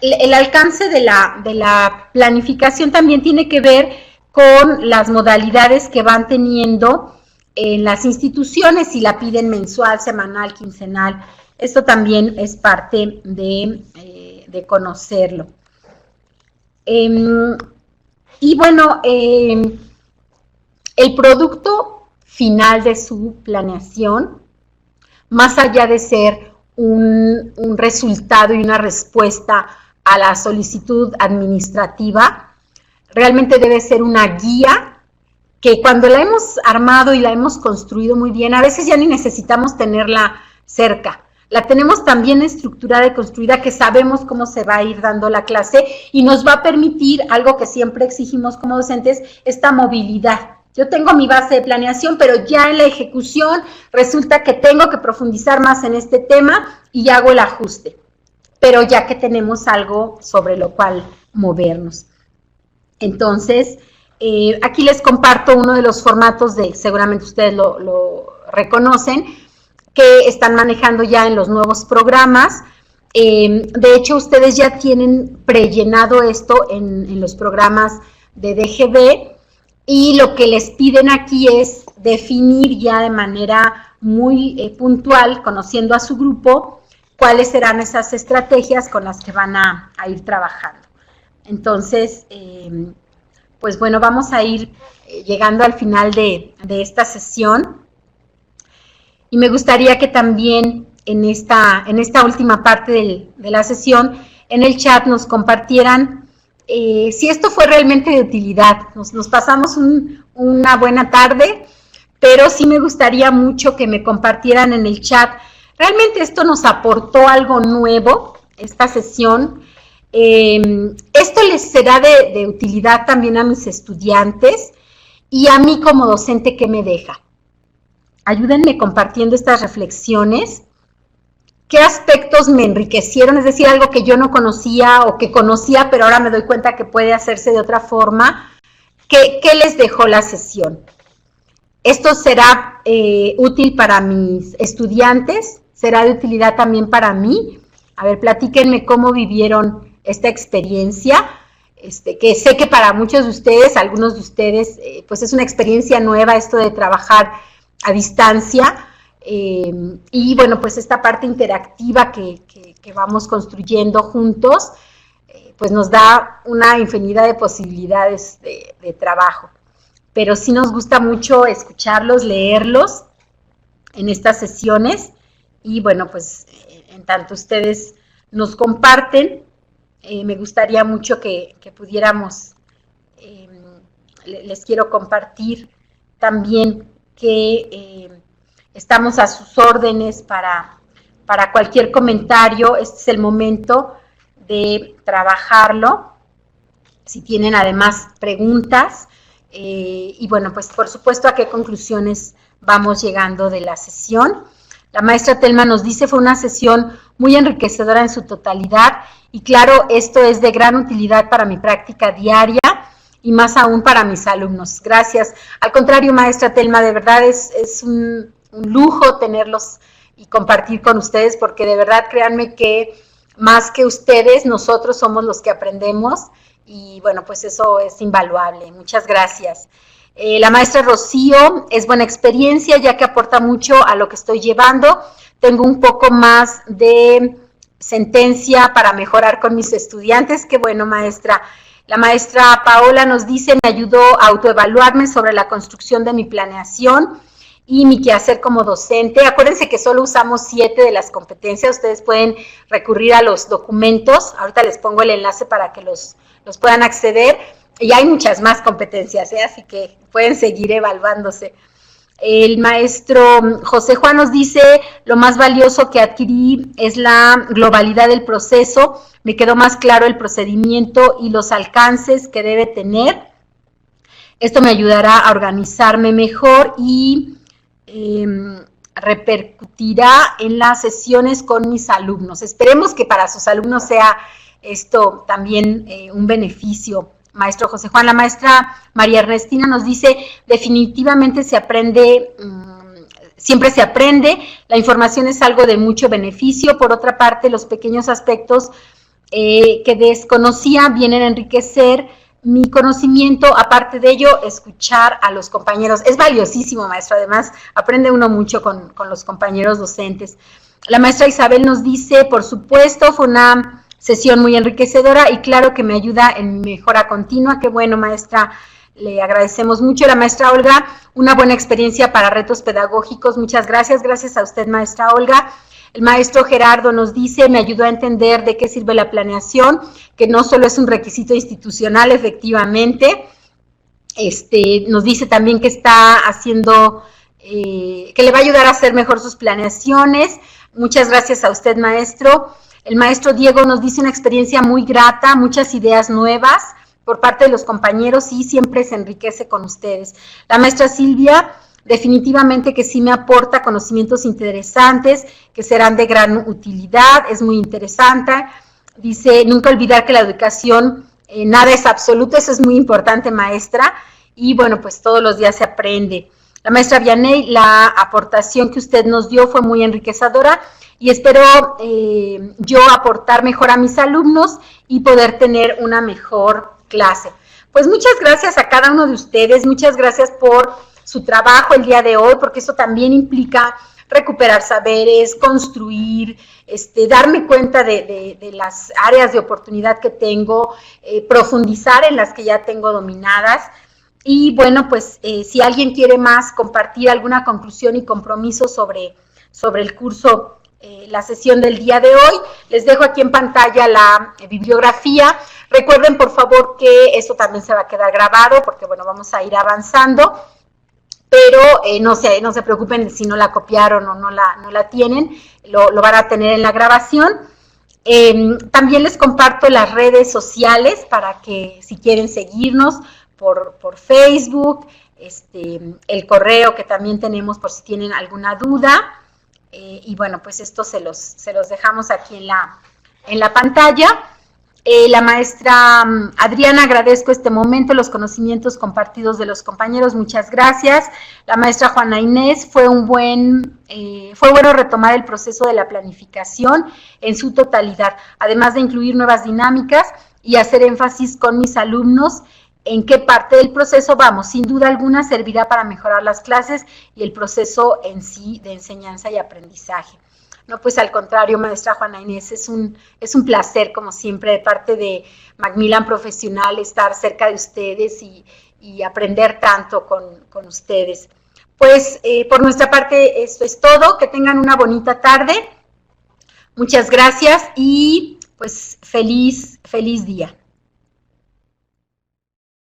el alcance de la planificación también tiene que ver con las modalidades que van teniendo en las instituciones, si la piden mensual, semanal, quincenal. Esto también es parte de conocerlo. Y bueno, el producto final de su planeación, más allá de ser un resultado y una respuesta a la solicitud administrativa, realmente debe ser una guía que cuando la hemos armado y la hemos construido muy bien, a veces ya ni necesitamos tenerla cerca. La tenemos tan bien estructurada y construida que sabemos cómo se va a ir dando la clase y nos va a permitir algo que siempre exigimos como docentes, esta movilidad. Yo tengo mi base de planeación, pero ya en la ejecución resulta que tengo que profundizar más en este tema y hago el ajuste. Pero ya que tenemos algo sobre lo cual movernos. Entonces, aquí les comparto uno de los formatos seguramente ustedes lo reconocen, que están manejando ya en los nuevos programas. De hecho, ustedes ya tienen prellenado esto en los programas de DGB, y lo que les piden aquí es definir ya de manera muy puntual, conociendo a su grupo, cuáles serán esas estrategias con las que van a ir trabajando. Entonces, pues bueno, vamos a ir llegando al final de esta sesión. Y me gustaría que también en esta última parte de la sesión, en el chat nos compartieran si esto fue realmente de utilidad. Nos pasamos una buena tarde, pero sí me gustaría mucho que me compartieran en el chat, ¿realmente esto nos aportó algo nuevo, esta sesión? ¿Esto les será de utilidad también a mis estudiantes? Y a mí como docente, ¿qué me deja? Ayúdenme compartiendo estas reflexiones. ¿Qué aspectos me enriquecieron? Es decir, algo que yo no conocía o que conocía, pero ahora me doy cuenta que puede hacerse de otra forma. ¿Qué les dejó la sesión? ¿Esto será útil para mis estudiantes? ¿Será de utilidad también para mí? A ver, platíquenme cómo vivieron esta experiencia. que sé que para muchos de ustedes, algunos de ustedes, pues es una experiencia nueva esto de trabajar a distancia, y bueno, pues esta parte interactiva que vamos construyendo juntos, pues nos da una infinidad de posibilidades de trabajo. Pero sí nos gusta mucho escucharlos, leerlos en estas sesiones, y bueno, pues en tanto ustedes nos comparten, me gustaría mucho que pudiéramos, les quiero compartir también que estamos a sus órdenes para cualquier comentario. Este es el momento de trabajarlo, si tienen además preguntas, y bueno, pues por supuesto a qué conclusiones vamos llegando de la sesión. La maestra Telma nos dice, fue una sesión muy enriquecedora en su totalidad, y claro, esto es de gran utilidad para mi práctica diaria, y más aún para mis alumnos. Gracias. Al contrario, maestra Telma, de verdad es un lujo tenerlos y compartir con ustedes, porque de verdad créanme que más que ustedes, nosotros somos los que aprendemos, y bueno, pues eso es invaluable. Muchas gracias. La maestra Rocío, es buena experiencia ya que aporta mucho a lo que estoy llevando. Tengo un poco más de sentencia para mejorar con mis estudiantes. Qué bueno, maestra. La maestra Paola nos dice, me ayudó a autoevaluarme sobre la construcción de mi planeación y mi quehacer como docente. Acuérdense que solo usamos 7 de las competencias. Ustedes pueden recurrir a los documentos. Ahorita les pongo el enlace para que los puedan acceder. Y hay muchas más competencias, así que pueden seguir evaluándose. El maestro José Juan nos dice, lo más valioso que adquirí es la globalidad del proceso. Me quedó más claro el procedimiento y los alcances que debe tener. Esto me ayudará a organizarme mejor y repercutirá en las sesiones con mis alumnos. Esperemos que para sus alumnos sea esto también un beneficio. Maestro José Juan, la maestra María Ernestina nos dice, definitivamente se aprende, siempre se aprende, la información es algo de mucho beneficio. Por otra parte, los pequeños aspectos que desconocía vienen a enriquecer mi conocimiento. Aparte de ello, escuchar a los compañeros es valiosísimo, maestro. Además, aprende uno mucho con los compañeros docentes. La maestra Isabel nos dice, por supuesto, fue una sesión muy enriquecedora y claro que me ayuda en mi mejora continua. Qué bueno, maestra, le agradecemos mucho. La maestra Olga, una buena experiencia para retos pedagógicos. Muchas gracias. Gracias a usted, maestra Olga. El maestro Gerardo nos dice, me ayudó a entender de qué sirve la planeación, que no solo es un requisito institucional, efectivamente. Nos dice también que está haciendo, que le va a ayudar a hacer mejor sus planeaciones. Muchas gracias a usted, maestro. El maestro Diego nos dice una experiencia muy grata, muchas ideas nuevas por parte de los compañeros y siempre se enriquece con ustedes. La maestra Silvia, definitivamente que sí me aporta conocimientos interesantes que serán de gran utilidad, es muy interesante. Dice, nunca olvidar que la educación nada es absoluto, eso es muy importante, maestra, y bueno, pues todos los días se aprende. La maestra Vianey, la aportación que usted nos dio fue muy enriquecedora y espero yo aportar mejor a mis alumnos y poder tener una mejor clase. Pues muchas gracias a cada uno de ustedes, muchas gracias por su trabajo el día de hoy, porque eso también implica recuperar saberes, construir, darme cuenta de las áreas de oportunidad que tengo, profundizar en las que ya tengo dominadas. Y bueno, pues si alguien quiere más compartir alguna conclusión y compromiso sobre el curso, la sesión del día de hoy, les dejo aquí en pantalla la bibliografía. Recuerden, por favor, que esto también se va a quedar grabado, porque bueno, vamos a ir avanzando, pero no se preocupen si no la copiaron o no la tienen, lo van a tener en la grabación. También les comparto las redes sociales para que si quieren seguirnos por Facebook, el correo que también tenemos por si tienen alguna duda, y bueno, pues esto se los dejamos aquí en la pantalla. La maestra Adriana, agradezco este momento, los conocimientos compartidos de los compañeros, muchas gracias. La maestra Juana Inés, fue bueno retomar el proceso de la planificación en su totalidad, además de incluir nuevas dinámicas y hacer énfasis con mis alumnos en qué parte del proceso vamos. Sin duda alguna servirá para mejorar las clases y el proceso en sí de enseñanza y aprendizaje. No, pues al contrario, maestra Juana Inés, es un placer, como siempre, de parte de Macmillan Profesional, estar cerca de ustedes y aprender tanto con ustedes. Pues por nuestra parte esto es todo, que tengan una bonita tarde, muchas gracias y pues feliz día.